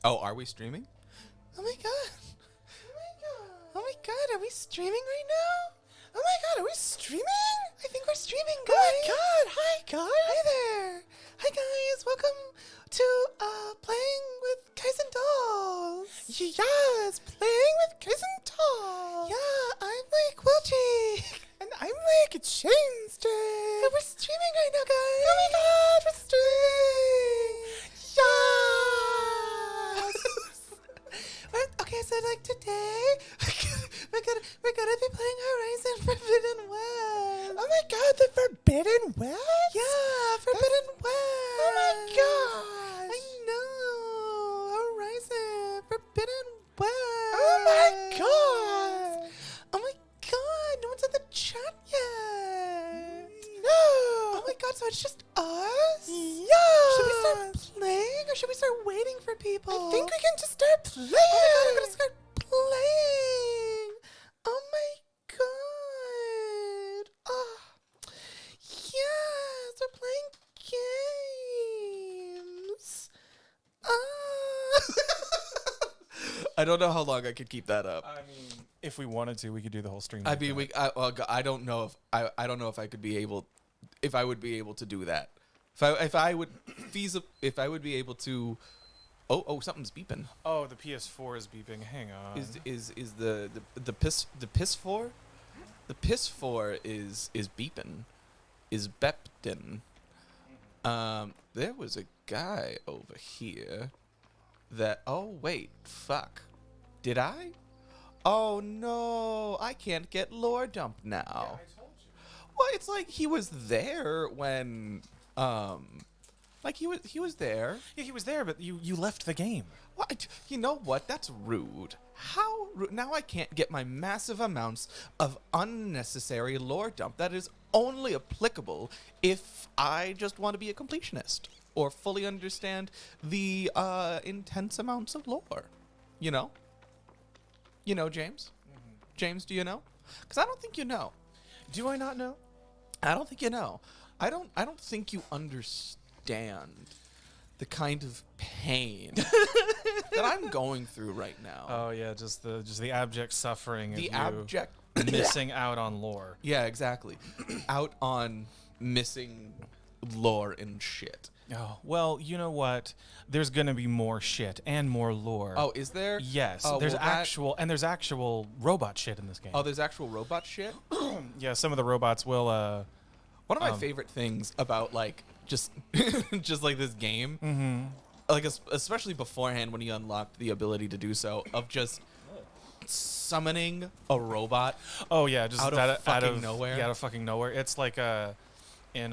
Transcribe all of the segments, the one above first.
Oh, are we streaming? Oh my god. Oh my god, are we streaming right now? Oh my god, are we streaming? I think we're streaming, guys. Oh my god, hi guys. Hi there. Hi guys, welcome to Playing with Guys and Dolls. Yes, Playing with Guys and Dolls. Yeah, I'm like Wilchie. And I'm like Chainster. And we're streaming right now, guys. Oh my god, we're streaming. Yes. Okay, so like today, we're gonna be playing Horizon Forbidden West. Oh my god, the Forbidden West? Yeah, Forbidden West. Oh my god. I know. Horizon Forbidden West. Oh my god. Oh my god, no one's in the chat yet. No. Oh my god, so it's just us? Yeah. Should we start playing or should we start waiting for people? I think we can just start playing. Oh my god, I'm gonna start playing. Oh my god. Oh. Yes, we're playing games. I don't know how long I could keep that up. I mean, if we wanted to, we could do the whole stream. I like mean, that. I don't know if I don't know if I could be able, if I would be able to do that. If I would be able to. Oh, something's beeping. Oh, the PS4 is beeping. Hang on. Is the PS4? The PS4 is beeping. Is beptin. There was a guy over here that. Oh wait, fuck. Did I? Oh no, I can't get lore dump now. Yeah, I told you. Well, it's like he was there when like he was there. Yeah, he was there, but you left the game. What? You know what? That's rude. How rude. Now I can't get my massive amounts of unnecessary lore dump that is only applicable if I just want to be a completionist or fully understand the intense amounts of lore. You know? You know, James? Mm-hmm. James, do you know? Because I don't think you know. Do I not know? I don't think you know. I don't think you understand the kind of pain that I'm going through right now. Oh yeah, just the abject suffering. The of you abject missing out on lore. Yeah, exactly. Out on missing lore and shit. Oh well, you know what? There's gonna be more shit and more lore. Oh, is there? Yes, Oh, there's well, there's actual robot shit in this game. Oh, there's actual robot shit? Yeah, some of the robots will. One of my favorite things about like just like this game, like especially beforehand when you unlocked the ability to do so, of just summoning a robot. Oh yeah, just out of fucking nowhere. Yeah, out of fucking nowhere. It's like in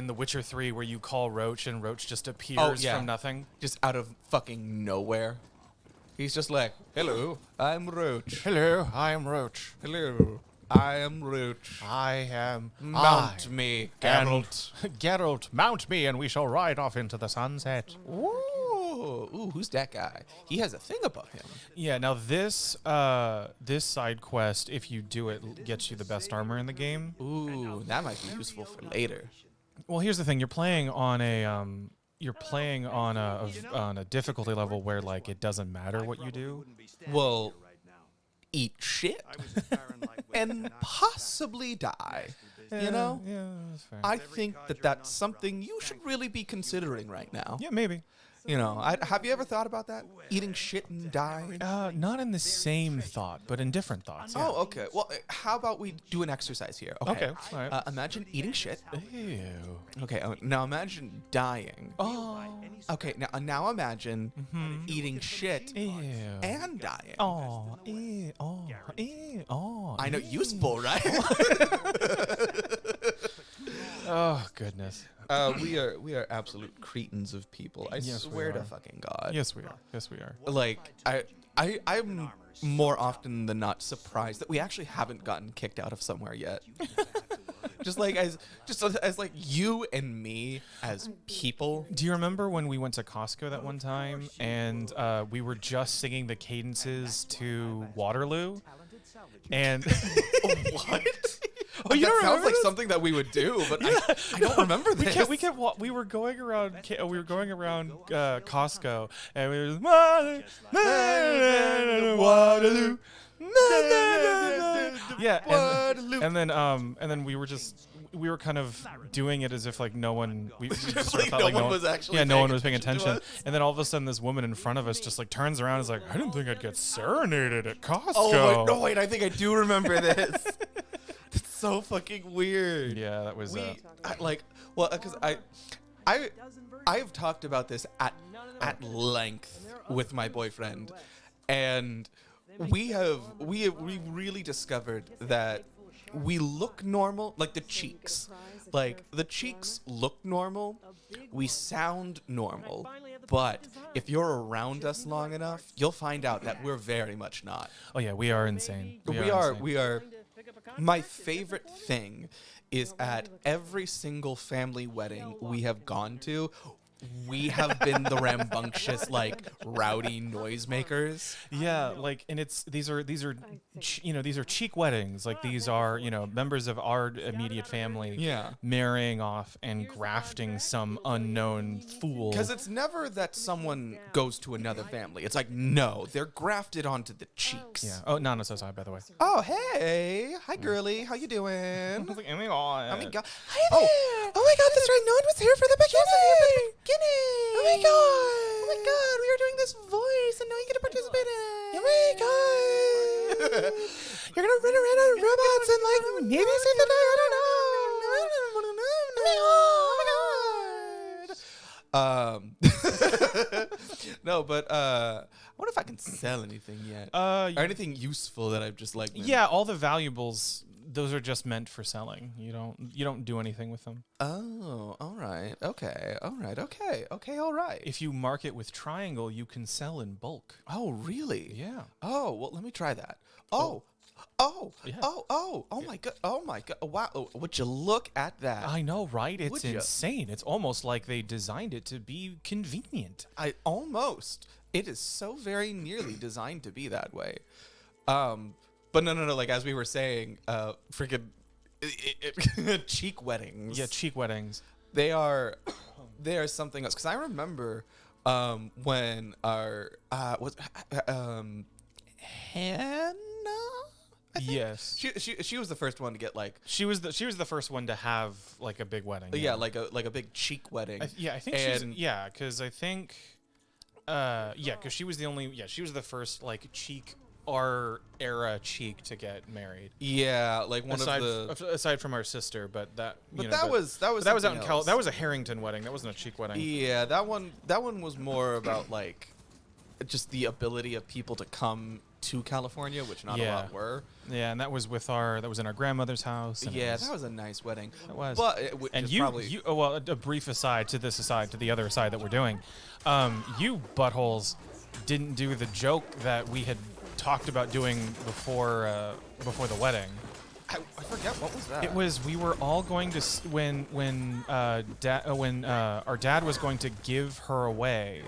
The Witcher 3 where you call Roach and Roach just appears from nothing. Just out of fucking nowhere. He's just like, hello, I'm Roach. Hello, I am Roach. Hello, I am Roach. I am Mount me, Geralt. Geralt, mount me and we shall ride off into the sunset. Ooh, who's that guy? He has a thing above him. Yeah, now this side quest, if you do it, gets you the best armor in the game. Ooh, that might be useful for later. Well, here's the thing: you're playing on a difficulty level where like it doesn't matter what you do. Well, eat shit and possibly die. You know? Yeah, that's fair. I think that's something you should really be considering right now. Yeah, maybe. You know, have you ever thought about that? Eating shit and dying? Not in the same thought, but in different thoughts. Yeah. Oh, okay. Well, how about we do an exercise here? Okay, all right. Imagine eating shit. Ew. Okay, now imagine dying. Oh. Okay, now imagine eating shit Ew. and dying. Oh. Ew. Oh. Ew. Oh. I know, useful, right? Oh goodness. We are absolute cretins of people. I Yes, we swear to are. fucking God. Yes, we are. Yes, we are. Like I'm more often than not surprised that we actually haven't gotten kicked out of somewhere yet. just as like you and me as people. Do you remember when we went to Costco that one time and we were just singing the cadences to Waterloo? And What? Oh, you that don't sounds remember like this? something that we would do, but I don't remember this. We were going around Costco, and we were Waterloo. Yeah, and then we were kind of doing it as if like no one we just sort of felt like no one was actually no paying one was paying attention to attention. And then all of a sudden this woman in front of us just like turns around and is like, I didn't think I'd get serenaded at Costco. Oh wait, no, wait, I think I do remember this. It's so fucking weird. Yeah, that was because I've talked about this at length with my boyfriend, and we really discovered that we look normal, like the cheeks look normal, we sound normal, but if you're around us long enough, you'll find out that we're very much not. Oh yeah, we are insane. We are. My favorite thing is at every single family wedding we have gone to, we have been the rambunctious, like, rowdy noisemakers. Yeah, like, and these are cheek weddings. Like, these are, members of our immediate family marrying off and grafting some unknown fool. Because it's never that someone goes to another family. It's like, no, they're grafted onto the cheeks. Yeah. Oh, Nana's so sorry, by the way. Oh, hey. Hi, girly. How you doing? I was like, oh my god. Oh my god. Hi there. Oh my god, that's right. No one was here for the beginning. Oh my god. Oh my god, we were doing this voice and now you get to participate in it. Oh my god. You're gonna run around on robots and like maybe save the day. I don't know. No, but I wonder if I can sell anything yet. Or anything useful that I've just like. Yeah, all the valuables, those are just meant for selling. You don't do anything with them. Oh, all right. Okay. All right. Okay. Okay. All right. If you market with Triangle, you can sell in bulk. Oh, really? Yeah. Oh, well, let me try that. Yeah. Oh my god. Oh my god. Wow. Oh, would you look at that? I know, right? It's Would ya? insane. It's almost like they designed it to be convenient. It is so very nearly designed to be that way. But no. Like as we were saying, freaking cheek weddings. Yeah, cheek weddings. They are something else. Because I remember when our Hannah. I think? Yes. She was the first one to get like. She was the first one to have like a big wedding. Yeah, like a big cheek wedding. I think because I think because she was she was the first like cheek our era cheek to get married. Yeah, like one aside from our sister, but that was out in else. that was a Harrington wedding. That wasn't a cheek wedding. Yeah, that one was more about like just the ability of people to come to California, which not a lot were. Yeah, and that was in our grandmother's house. Yeah, that was a nice wedding. It was. But a brief aside to the other aside that we're doing. You buttholes didn't do the joke that we had talked about doing before the wedding. I forget, what was that? It was we were all going to when our dad was going to give her away,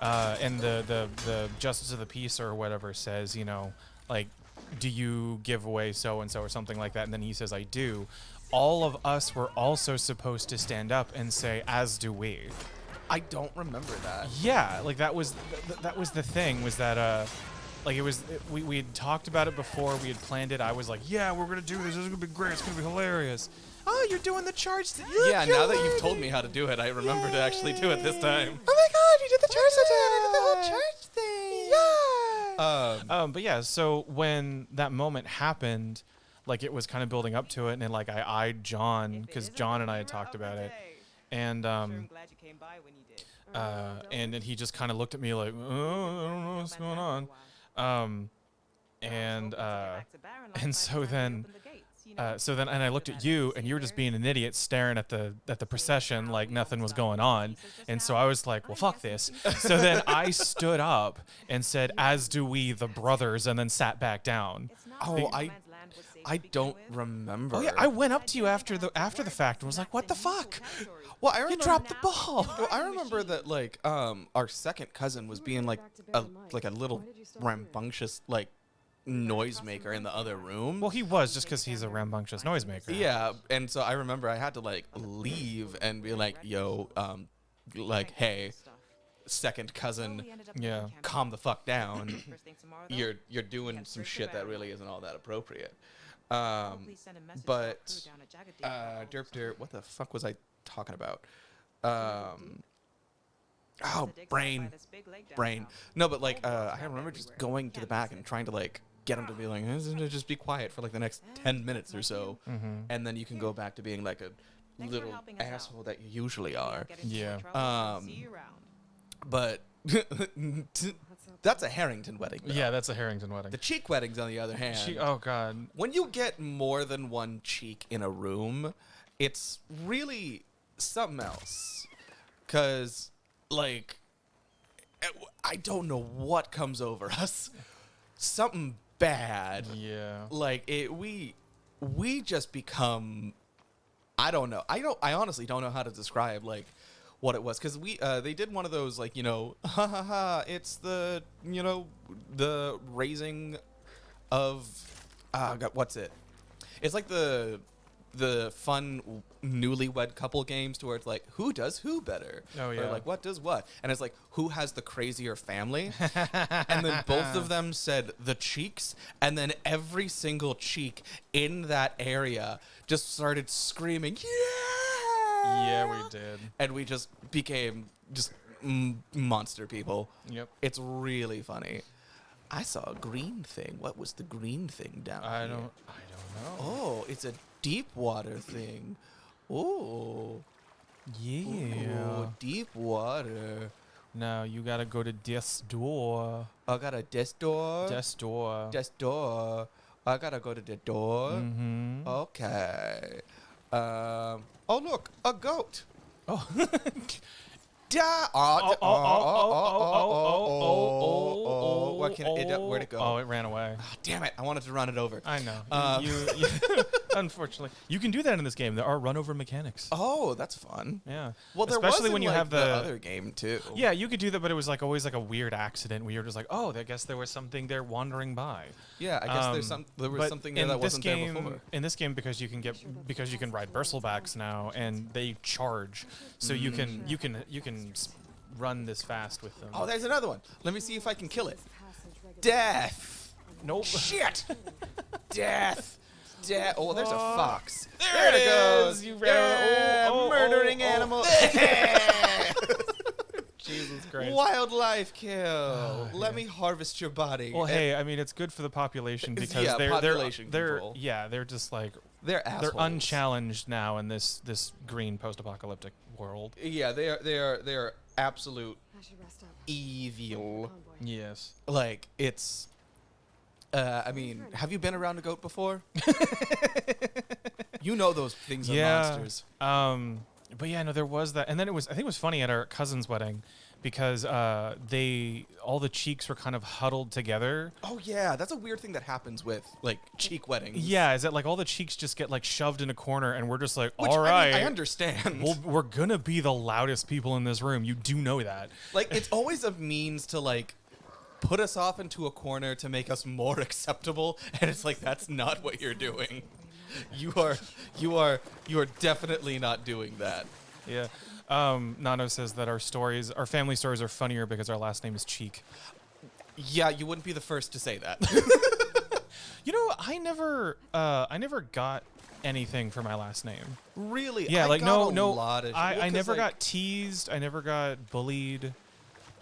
and the justice of the peace or whatever says, like, do you give away so and so or something like that, and then he says I do. All of us were also supposed to stand up and say, as do we. I don't remember that. Yeah, like that was the thing, was that like we had talked about it before, we had planned it. I was like, yeah, we're gonna do this. This is gonna be great. It's gonna be hilarious. Oh, you're doing the charge thing. Yeah, now that you've told me how to do it, I remember to actually do it this time. Oh my god, you did the charge thing. The whole charge thing. But yeah, so when that moment happened, like it was kind of building up to it, and then like I eyed John because John and I had talked about it, and and then he just kind of looked at me like, oh, I don't know what's going on. And so then and I looked at you, and you were just being an idiot, staring at the procession like nothing was going on. And so I was like, well, fuck this. So then I stood up and said, as do we, the brothers, and then sat back down. Oh, I don't remember. Oh yeah, I went up to you after the fact and was like, what the fuck? Well, I remember, you dropped the ball. Well, I remember that like our second cousin was being like a little rambunctious, like noisemaker in the other room. Well, he was just because he's a rambunctious noisemaker. Yeah, and so I remember I had to like leave and be like, "Yo, like, hey, second cousin, Yeah. calm the fuck down. You're doing some shit that really isn't all that appropriate." But derp derp, what the fuck was I talking about? Oh, brain. No, but like I remember just going to the back and trying to like get him to be like, just be quiet for like the next 10 minutes or so, and then you can go back to being like a little asshole that you usually are. Yeah. But that's a Harrington wedding. Though. Yeah, that's a Harrington wedding. The cheek weddings, on the other hand, Oh God. when you get more than one cheek in a room, it's really something else. 'Cause like, I don't know what comes over us. Something bad. Yeah. Like we just become. I don't know. I honestly don't know how to describe like what it was, because they did one of those like, ha ha ha. It's the the raising of God, what's it? It's like the fun newlywed couple games to where it's like, who does who better? Oh, yeah. Or like, what does what? And it's like, who has the crazier family? And then both of them said the cheeks, and then every single cheek in that area just started screaming, yeah! Yeah, we did. And we just became just monster people. Yep. It's really funny. I saw a green thing. What was the green thing down I here? don't know. Oh, it's a deep water thing. Oh. Yeah. Ooh, deep water. Now you gotta go to this door. I got a this door. This door. This door. I gotta go to the door. Mm-hmm. Okay. Oh, look, a goat. Oh. Where'd it go? Oh, it ran away. Oh, damn it. I wanted to run it over. I know. You unfortunately, you can do that in this game. There are run over mechanics. Oh, that's fun. Yeah. Well, there especially was when in, you like, have the other game too. Yeah, you could do that, but it was like always like a weird accident where you're just like, oh, I guess there was something there wandering by. Yeah, I guess there was something there that wasn't there before. In this game, because you can ride bristlebacks now, and they charge, so you can run this fast with them. Oh, there's another one. Let me see if I can kill it. Death. Nope. Shit. Death. Death. Oh, there's a fox. There it goes. is. You Yeah, murdering animal. Jesus Christ. Wildlife kill. Let me harvest your body. Well, hey, I mean, it's good for the population because yeah, population they're control. yeah, they're just like They're assholes. they're unchallenged now in this green post-apocalyptic world. Yeah, they are absolute evil. Yes. Like, it's I mean, have you been around a goat before? You know those things are monsters. But yeah, no, there was that, and then I think it was funny at our cousin's wedding because all the cheeks were kind of huddled together. Oh yeah, that's a weird thing that happens with like cheek weddings. Yeah, is that like all the cheeks just get like shoved in a corner, and we're just like, Which, all right, I mean, I understand. we're gonna be the loudest people in this room. You do know that. Like, it's always a means to like put us off into a corner to make us more acceptable, and it's like, that's not what you're doing. You are definitely not doing that. Yeah. Nano says that our family stories are funnier because our last name is Cheek. Yeah, you wouldn't be the first to say that. You know, I never got anything for my last name. Really? Yeah, I like got no. a lot of I never like, got teased. I never got bullied.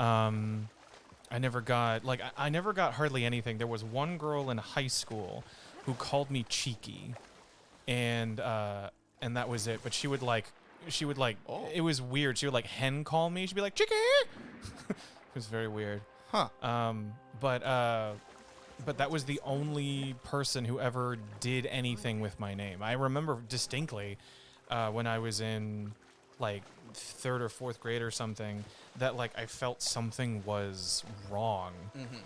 I never got I never got hardly anything. There was one girl in high school who called me Cheeky, and that was it. But she would like Oh. it was weird. She would like hen call me. She'd be like Cheeky. It was very weird. Huh. But that was the only person who ever did anything with my name. I remember distinctly when I was in like 3rd or 4th grade or something that like I felt something was wrong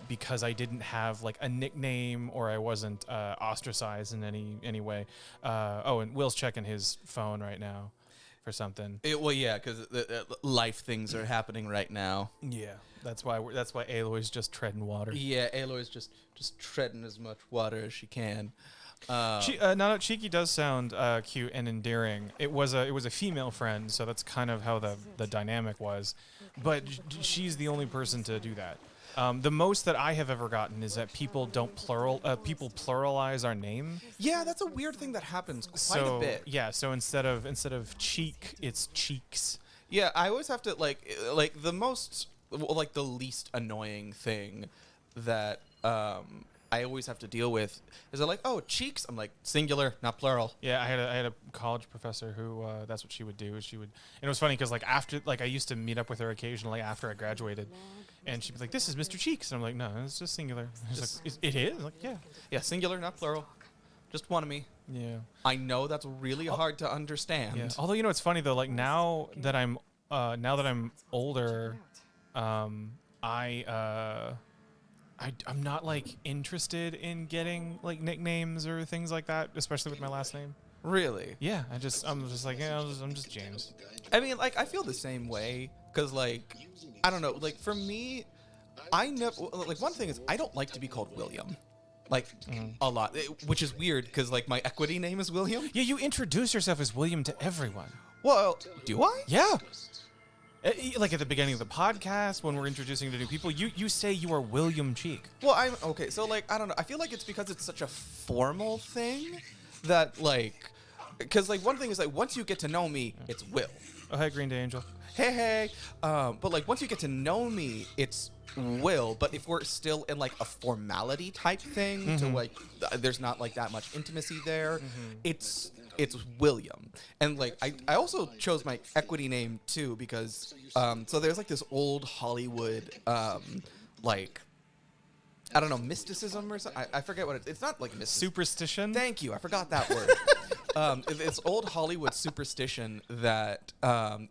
because I didn't have like a nickname or I wasn't ostracized in any way. And Will's checking his phone right now. for something. Well, yeah, because life things are happening right now. Yeah, that's why Aloy's just treading water. Yeah, Aloy's just treading as much water as she can. Now Cheeky does sound cute and endearing. It was a female friend, so that's kind of how the dynamic was. But she's the only person to do that. The most that I have ever gotten is that people pluralize our name. Yeah, that's a weird thing that happens quite a bit. Yeah, so instead of cheek, it's cheeks. Yeah, I always have to like the most like the least annoying thing that I always have to deal with is they're like, oh, cheeks. I'm like, singular, not plural. Yeah, I had a college professor who that's what she would do. And it was funny because I used to meet up with her occasionally after I graduated, and she'd be like, "This is Mr. Cheeks," and I'm like, "No, it's just singular." She's like, "It is?" I'm like, "Yeah, yeah, singular, not plural. Just one of me." yeah, I know that's really hard to understand. yeah. Although it's funny though, like now that I'm older, I'm not like interested in getting like nicknames or things like that, especially with my last name. Really? Yeah, I'm just like, yeah, I'm just James. I mean, like, I feel the same way because, like, I don't know. Like, for me, I never like one thing is I don't like to be called William, like a lot, which is weird because like my equity name is William. Yeah, you introduce yourself as William to everyone. Well, do I? Yeah. Like at the beginning of the podcast, when we're introducing the new people, you say you are William Cheek. Well, I'm okay. So, like, I don't know. I feel like it's because it's such a formal thing that, like, because, like, one thing is, like, once you get to know me, it's Will. Oh, hey, Green Day Angel. Hey. But, like, once you get to know me, it's Will. But if we're still in, like, a formality type thing to, like, there's not, like, that much intimacy there, it's William. And like I also chose my equity name too because so there's like this old Hollywood like I don't know, mysticism or something. I forget what it's not like mysticism. Superstition? Thank you. I forgot that word. It's old Hollywood superstition that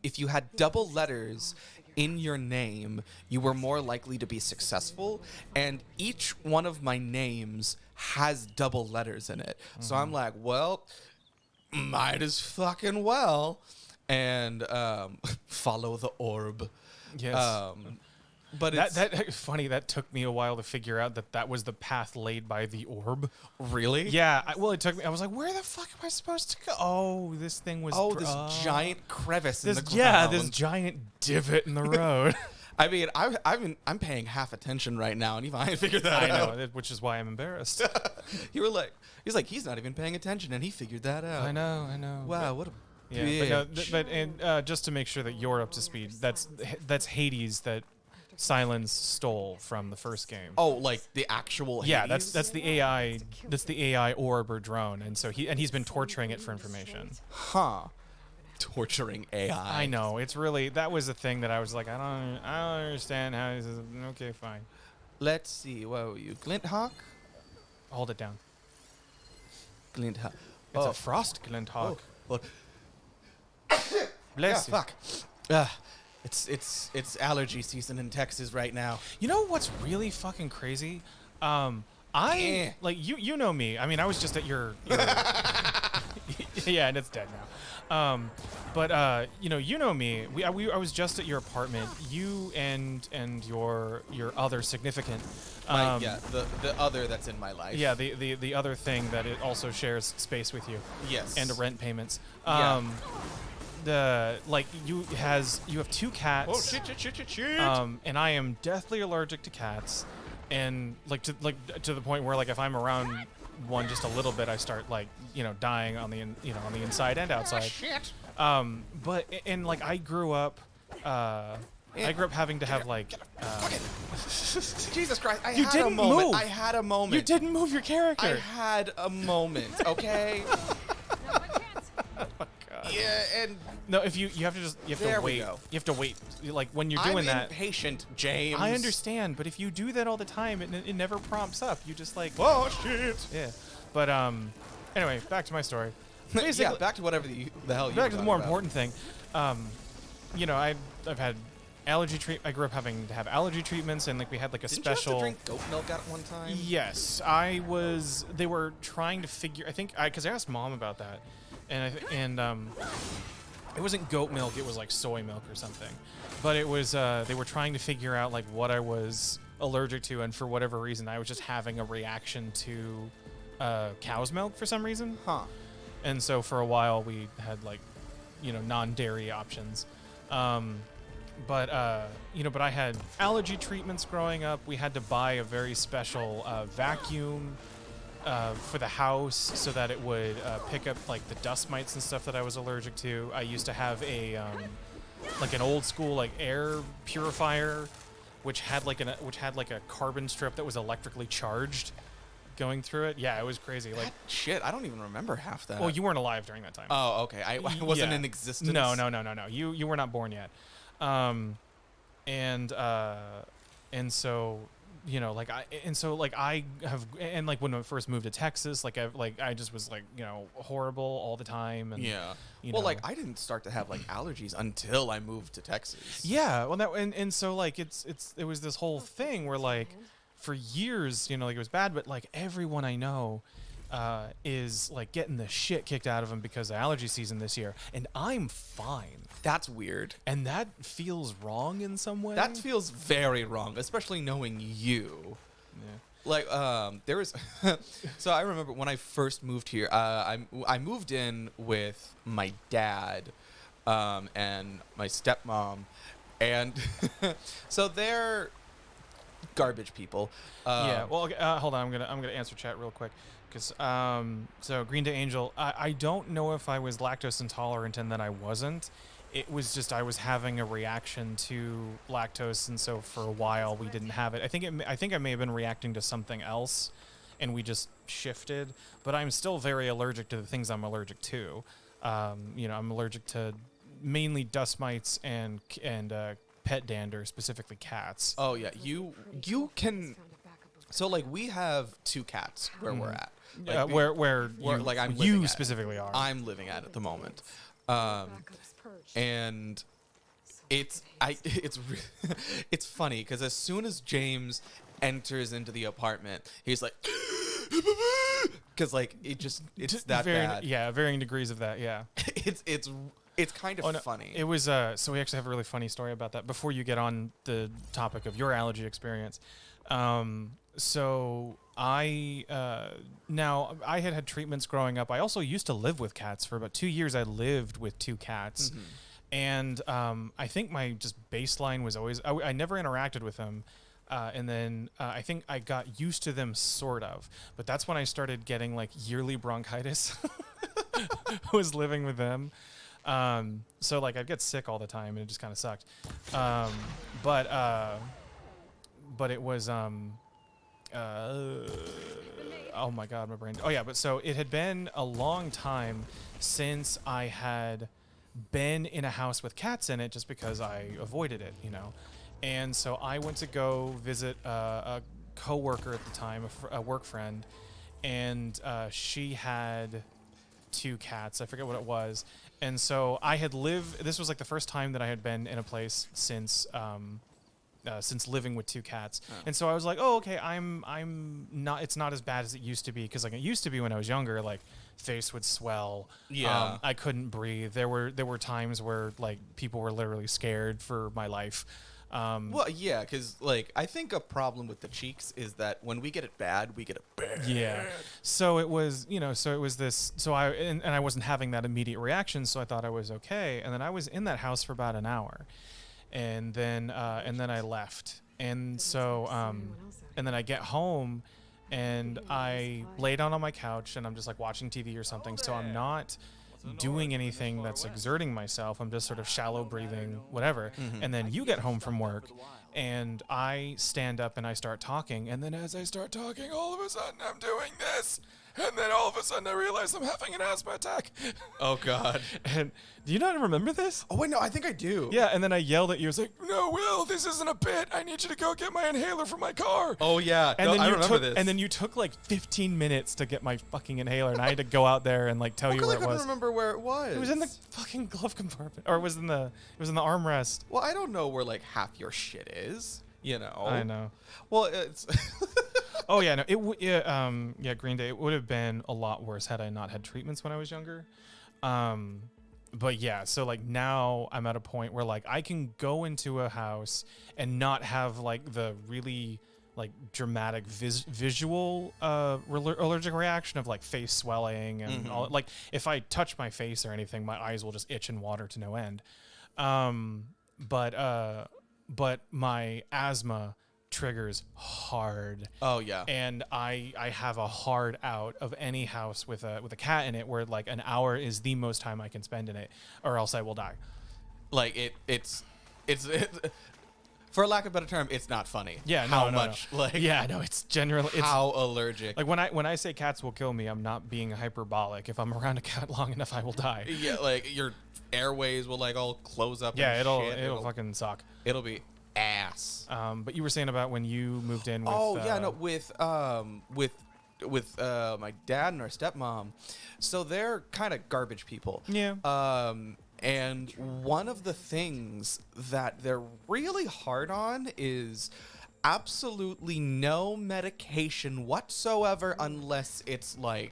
if you had double letters in your name, you were more likely to be successful. And each one of my names has double letters in it. So I'm like, well, might as fucking well, and follow the orb. Yes. But that funny. That took me a while to figure out that was the path laid by the orb. Really? Yeah. It took me. I was like, where the fuck am I supposed to go? Oh, this thing was. This giant crevice in the ground. Yeah, this giant divot in the road. I mean, I'm paying half attention right now, and even I figured that out. I know, which is why I'm embarrassed. He's not even paying attention, and he figured that out. I know. Wow, what a yeah. bitch. But just to make sure that you're up to speed, that's Hades that Silence stole from the first game. Oh, like the actual Hades? Yeah, that's the AI. That's the AI orb or drone, and so he's been torturing it for information. Huh. Torturing AI. I know, it's really, that was the thing that I was like, I don't understand how this is. Okay, fine. Let's see. What were you? Glint Hawk? Hold it down. Glint Hawk. It's a frost glint hawk. Oh. Bless you. Fuck. It's allergy season in Texas right now. You know what's really fucking crazy? Like you know me. I mean, I was just at your yeah, and it's dead now. But you know me. I was just at your apartment. You and your other significant. The other that's in my life. Yeah, the other thing that it also shares space with you. Yes. And rent payments. Yeah. You have two cats. Oh shit. And I am deathly allergic to cats, and to the point where if I'm around one just a little bit, I start dying on the inside and outside. Shit. But I grew up. I grew up having to have Jesus Christ! I had a moment. You didn't move your character. I had a moment. Okay. Yeah, and no, if you have to wait. You have to wait. When you're doing that. I'm impatient, James. I understand, but if you do that all the time, it never prompts up. You just oh shit. Yeah, but anyway, back to my story. Basically, back to whatever the hell you. Back to the more important thing. I've had allergy I grew up having to have allergy treatments, and we had a Didn't special. You have to drink goat milk at one time? Yes, They were trying to figure. Because I asked Mom about that, and it wasn't goat milk, it was like soy milk or something. But it was they were trying to figure out like what I was allergic to, and for whatever reason I was just having a reaction to cow's milk for some reason. Huh. And so for a while we had like, non-dairy options. But I had allergy treatments growing up. We had to buy a very special vacuum for the house so that it would pick up like the dust mites and stuff that I was allergic to. I used to have a like an old school like air purifier, which had like a carbon strip that was electrically charged going through it. Yeah, it was crazy. Like Shit, I don't even remember half that. well, you weren't alive during that time. Oh, okay. I wasn't Yeah. in existence. No. You were not born yet. And so I have, and like when I first moved to Texas, I just was like, horrible all the time. And Yeah. you Well, know. like I didn't start to have like allergies until I moved to Texas. Yeah, well, and so like it was this whole thing where like for years, like it was bad, but like everyone I know is like getting the shit kicked out of them because of allergy season this year, and I'm fine. That's weird. And that feels wrong in some way. That feels very wrong, especially knowing you. Yeah. Like, there was. So I remember when I first moved here. I moved in with my dad, and my stepmom, and so they're garbage people. Yeah. Well, okay, hold on. I'm gonna answer chat real quick, because so Green Day Angel. I don't know if I was lactose intolerant and then I wasn't. It was just I was having a reaction to lactose, and so for a while we didn't have it. I think I may have been reacting to something else, and we just shifted. But I'm still very allergic to the things I'm allergic to. I'm allergic to mainly dust mites and pet dander, specifically cats. Oh yeah, you can. So like we have 2 cats where we're at. Like, Where you- like, I'm living you at. specifically are. I'm living at the moment. And it's it's funny because as soon as James enters into the apartment, he's like, because like it's that bad. Yeah, varying degrees of that. Yeah. It's kind of funny. It was so we actually have a really funny story about that before you get on the topic of your allergy experience. So I had treatments growing up. I also used to live with cats for about 2 years. I lived with 2 cats. Mhm. And I think my just baseline was always I never interacted with them, and then I think I got used to them sort of, but that's when I started getting like yearly bronchitis. I was living with them, so like I'd get sick all the time, and it just kind of sucked. But it was oh my god, my brain. Oh yeah, but so it had been a long time since I had been in a house with cats in it, just because I avoided it, And so I went to go visit a coworker at the time, a work friend, and she had 2 cats. I forget what it was. And so I had lived. This was like the first time that I had been in a place since living with 2 cats. Oh. And so I was like, oh, okay, I'm not. It's not as bad as it used to be, because like it used to be when I was younger, like face would swell. Yeah. I couldn't breathe. There were times where like people were literally scared for my life. Well, yeah, because like I think a problem with the cheeks is that when we get it bad, we get it bad. Yeah. So it was, this. So and I wasn't having that immediate reaction, so I thought I was okay. And then I was in that house for about an hour, and then I left. And so and then I get home, and I lay down on my couch, and I'm just like watching TV or something. So I'm not doing anything that's exerting myself. I'm just sort of shallow breathing, whatever. Mhm. And then you get home from work, and I stand up and I start talking. And then as I start talking, all of a sudden I'm doing this. And then all of a sudden I realize I'm having an asthma attack. Oh God. And do you not remember this? Oh wait, no, I think I do. Yeah, and then I yelled at you. I was like, no, Will, this isn't a bit. I need you to go get my inhaler from my car. Oh yeah. And No, then I you remember took, this. and then you took like 15 minutes to get my fucking inhaler, and I had to go out there and like tell you Because where I it couldn't was. remember where it was. It was in the fucking glove compartment, or it was in the armrest. Well, I don't know where like half your shit is. I know. Well, it's. Oh yeah, no, Green Day. It would have been a lot worse had I not had treatments when I was younger. But yeah, so like now I'm at a point where like I can go into a house and not have like the really like dramatic visual allergic reaction of like face swelling and all. Like if I touch my face or anything, my eyes will just itch and water to no end. But my asthma triggers hard. Oh yeah. And I have a hard out of any house with a cat in it where like an hour is the most time I can spend in it, or else I will die. Like it's for lack of a better term, it's not funny. Yeah, how no. much like Yeah, no, it's generally how allergic. like when I say cats will kill me, I'm not being hyperbolic. If I'm around a cat long enough, I will die. Yeah, like your airways will like all close up. Yeah, and it'll fucking suck. It'll be ass. But you were saying about when you moved in with with my dad and our stepmom. So they're kind of garbage people. Yeah. And one of the things that they're really hard on is absolutely no medication whatsoever unless it's like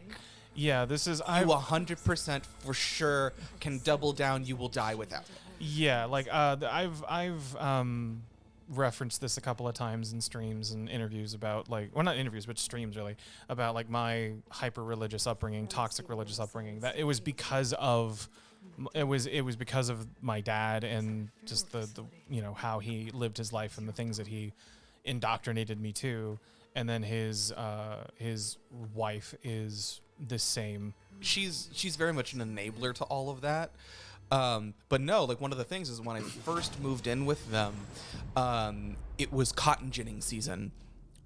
Yeah, this is you 100% for sure can double down you will die without it. Yeah, like I've referenced this a couple of times in streams and interviews about like, well, not interviews but streams really, about like my hyper religious upbringing, toxic religious upbringing. That it was because of my dad and just the you know how he lived his life and the things that he indoctrinated me to. And then his wife is the same. She's very much an enabler to all of that. But no, like one of the things is when I first moved in with them, it was cotton ginning season.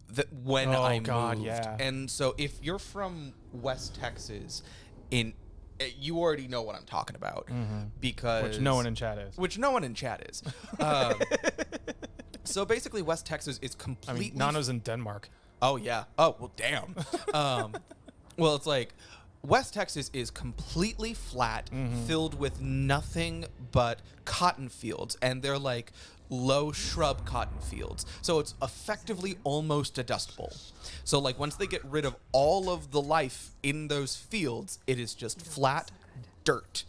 That when I moved, yeah. And so if you're from West Texas, you already know what I'm talking about because Which no one in chat is. So basically, West Texas is completely. Nano's in Denmark. Oh yeah. Oh well, damn. Well, it's like West Texas is completely flat, filled with nothing but cotton fields, and they're like low shrub cotton fields. So it's effectively almost a dust bowl. So like once they get rid of all of the life in those fields, it is just flat dirt,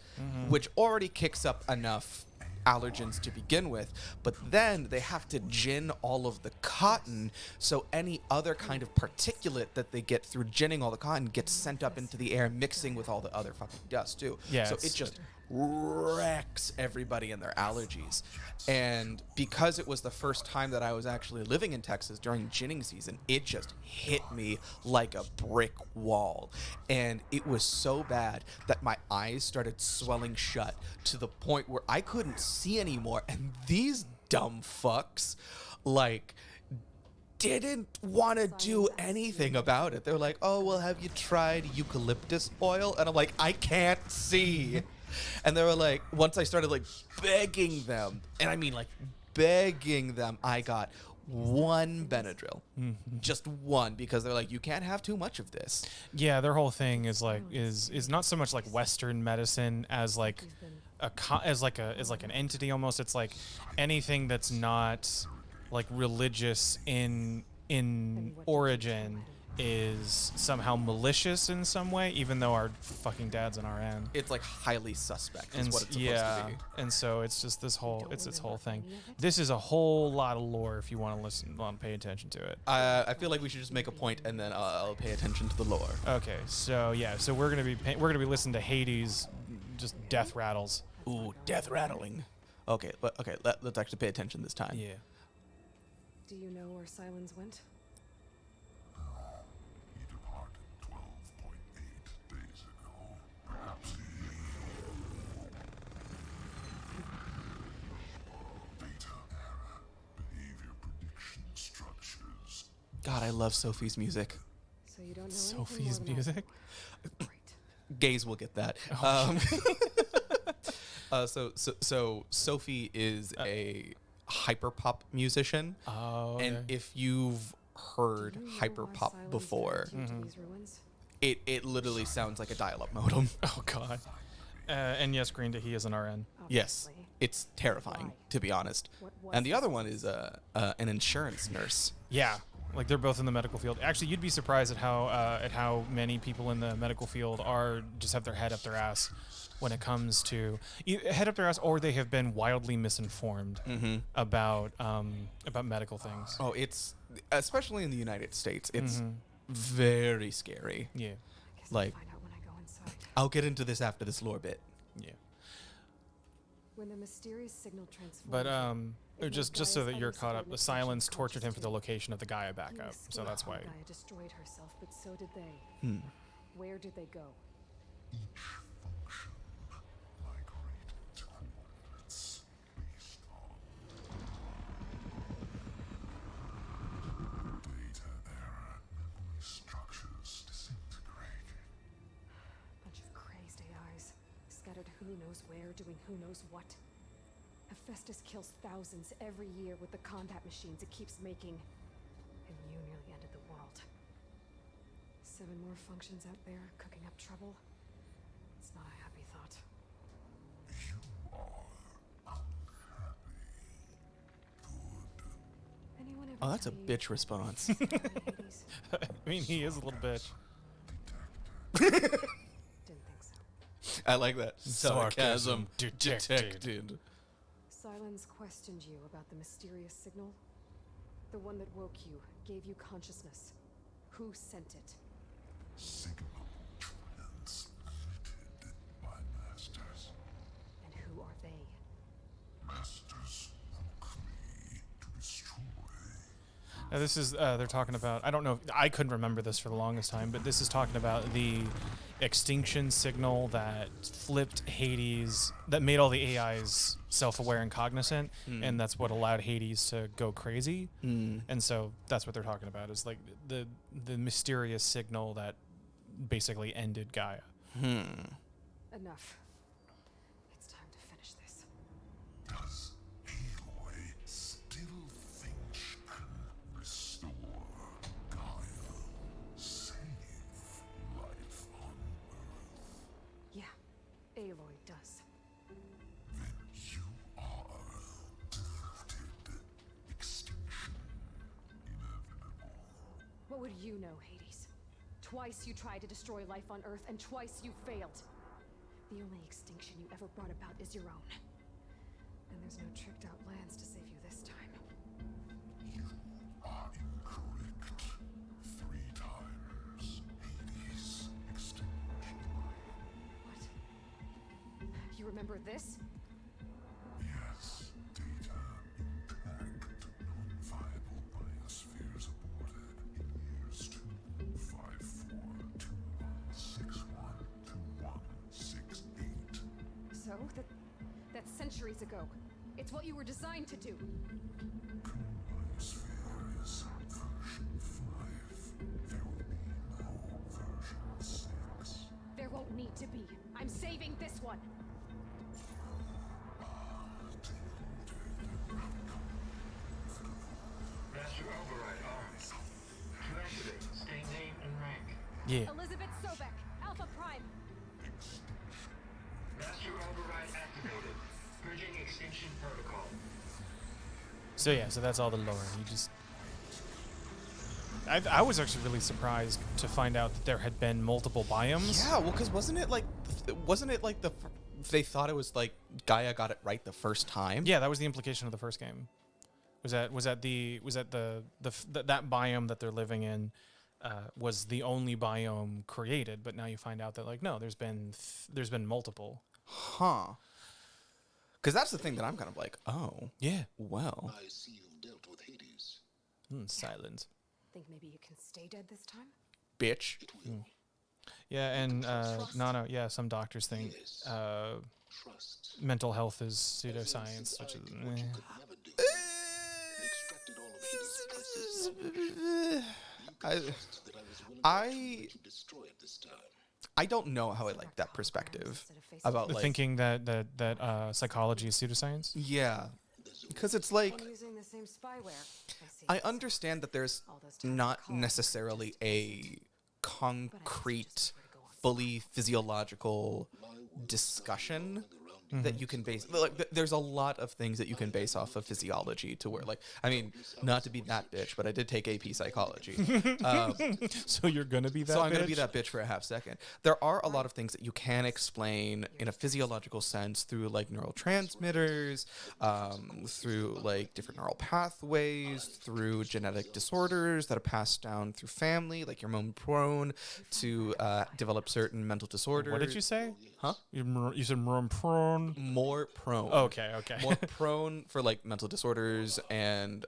which already kicks up enough allergens to begin with, but then they have to gin all of the cotton, so any other kind of particulate that they get through ginning all the cotton gets sent up into the air, mixing with all the other fucking dust too. Yeah, so it just wrecks everybody and their allergies. And because it was the first time that I was actually living in Texas during ginning season, it just hit me like a brick wall. And it was so bad that my eyes started swelling shut to the point where I couldn't see anymore. And these dumb fucks, like, didn't want to do anything about it. They were like, oh, well, have you tried eucalyptus oil? And I'm like, I can't see. And they were like, once I started like begging them, and I mean like begging them, I got one Benadryl, just one, because they're like, you can't have too much of this. Yeah, their whole thing is like is not so much like Western medicine as like as an entity almost. It's like anything that's not like religious in origin is somehow malicious in some way, even though our fucking dad's on our end. It's like highly suspect is what it's supposed to be. And so it's just this whole thing. This is a whole lot of lore if you want to pay attention to it. I feel like we should just make a point and then I'll pay attention to the lore. Okay, so yeah, so we're gonna be listening to Hades, just death rattles. Ooh, death rattling. Okay, let's actually pay attention this time. Yeah. Do you know where Silence went? He departed 12.8 days ago. Perhaps Beta era behavior prediction structures. God, I love Sophie's music. So you don't know Sophie's anything more music. than Gays will get that. So Sophie is a hyperpop musician. Oh, okay. And if you've heard hyperpop before, it literally sounds like a dial-up modem. Oh god. And yes, Green, he is an RN. Yes, Obviously. it's terrifying, Why? to be honest. What was And the his other one is an insurance nurse. Yeah, like they're both in the medical field. Actually, you'd be surprised at how many people in the medical field are just have their head up their ass when it comes to head up their ass, or they have been wildly misinformed about medical things. Oh, it's especially in the United States. It's very scary. Yeah, Guess Like- I'll find out when I go inside. I'll get into this after this lore bit. yeah. When the mysterious signal transformed. But it made just so Gaia's that you're other caught up, the subordinates Silence conscious tortured him for the too. location of the Gaia You backup, so escaped that's when why. Gaia destroyed herself, but so did they. Hmm. Where did they go? Each function migrated to coordinates based on data error, memory structures disintegrating. Bunch of crazed AIs, scattered who knows where, doing who knows what. Hephaestus kills thousands every year with the combat machines it keeps making. And you nearly ended the world. 7 more functions out there, cooking up trouble. It's not a happy thought. You are unhappy. Good. Anyone ever Oh, that's a tell you bitch response. Hades? I mean, he is a little bitch. Didn't think so. I like that. Sarcasm detected. Silence questioned you about the mysterious signal. The one that woke you, gave you consciousness. Who sent it? Signal transmitted by masters. And who are they? Masters woke me to destroy. Now this is they're talking about. I don't know. I couldn't remember this for the longest time, but this is talking about the extinction signal that flipped Hades, that made all the AIs self-aware and cognizant, and that's what allowed Hades to go crazy. And so that's what they're talking about, is like the mysterious signal that basically ended Gaia. Enough. It's time to finish this. Does Aloy still think she can restore Gaia? Save life on Earth? Yeah, Aloy does. Then you are defeated. Extinction inevitable. What would you know, Hades? Twice you tried to destroy life on Earth, and twice you failed. The only extinction you ever brought about is your own. And there's no tricked out plans to save you this time. You are incorrect. 3 times. Hades extinguished life. What? You remember this? Yes, data intact. Non-viable biospheres aborted in years 254, 2161, 2168. So, that's centuries ago. It's what you were designed to do. Biosphere is version 5. There will be no version 6. There won't need to be. I'm saving this one. Master override on. To activate, state name and rank. Yeah. Elizabeth Sobek, Alpha Prime. Master override activated. Purging extinction protocol. So yeah, so that's all the lore. You just. I was actually really surprised to find out that there had been multiple biomes. Yeah, well, because wasn't it like they thought it was like Gaia got it right the first time? Yeah, that was the implication of the first game. That biome that they're living in was the only biome created, but now you find out that like no, there's been multiple. Huh. Because that's the thing that I'm kind of like, oh, Yeah. well. I see you've dealt with Hades. Silence. Think maybe you can stay dead this time? Bitch. Yeah, and Nano. Yeah, some doctors think Trust. mental health is pseudoscience, which is. What you could never do. Extracted all of Hades' precious. I, Trust that I was willing I to destroy it this time. I don't know how I like that perspective about like thinking that psychology is pseudoscience. yeah, because it's like Using the same spyware. I see. I understand that there's All those times not I called, necessarily just a concrete, where to go on. fully physiological discussion that you can base. Like, there's a lot of things that you can base off of physiology to where, like, I mean, not to be that bitch, but I did take AP psychology. So you're gonna be that. So I'm bitch? going to be that bitch for a half second. There are a lot of things that you can explain in a physiological sense through like neurotransmitters, through like different neural pathways, through genetic disorders that are passed down through family. Like you're more prone to develop certain mental disorders. What did you say? Huh? You said more prone. More prone. Okay. More prone for like mental disorders and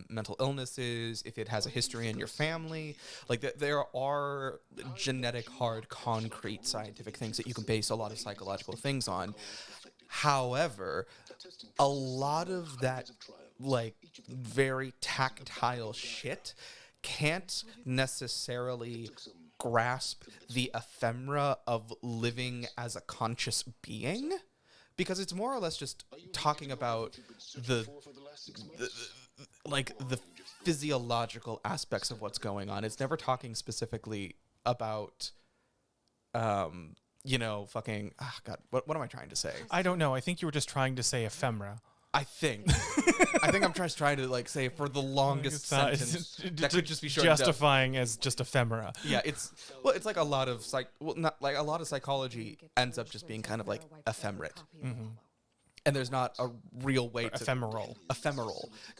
mental illnesses if it has a history in your family. Like there are genetic, hard, concrete scientific things that you can base a lot of psychological things on. However, a lot of that like very tactile shit can't necessarily grasp the ephemera of living as a conscious being, because it's more or less just talking about the physiological aspects of what's going on. It's never talking specifically about fucking God, what am I trying to say? I don't know. I think you were just trying to say ephemera. I think I'm just trying to like say for the longest sentence that could just be shortened up. Justifying as just ephemera. Yeah, it's like a lot of a lot of psychology ends up just being kind of like ephemerate. And there's not a real way to ephemeral,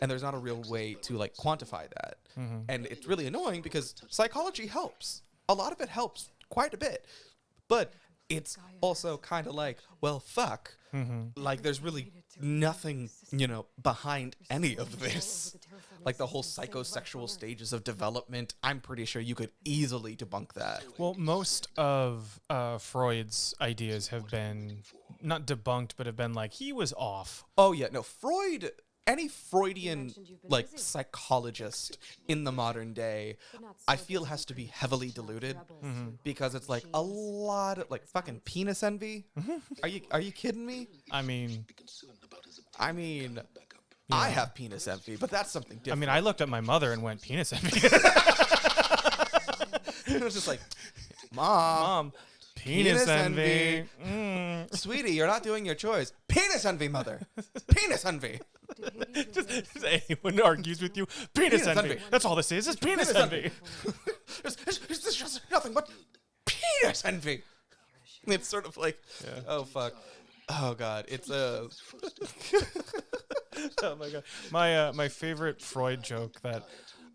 and there's not a real way to like quantify that. And it's really annoying because psychology helps. A lot of it helps quite a bit, but it's also kind of like, well, fuck. Like there's really nothing, behind any of this. Like the whole psychosexual stages of development, I'm pretty sure you could easily debunk that. Well, most of Freud's ideas have been not debunked, but have been like, he was off. Oh yeah, no, Freud, any Freudian like psychologist in the modern day, I feel has to be heavily diluted because it's like a lot of like fucking penis envy. Are you kidding me? I mean, I have penis envy, but that's something different. I mean, I looked at my mother and went, penis envy. It was just like, Mom, penis envy. Sweetie, you're not doing your chores. Penis envy, mother. Penis envy. just anyone argues with you, penis envy. That's all this is penis envy. It's just nothing but penis envy. It's sort of like, oh fuck. Oh god, it's a. Oh my god, my favorite Freud joke that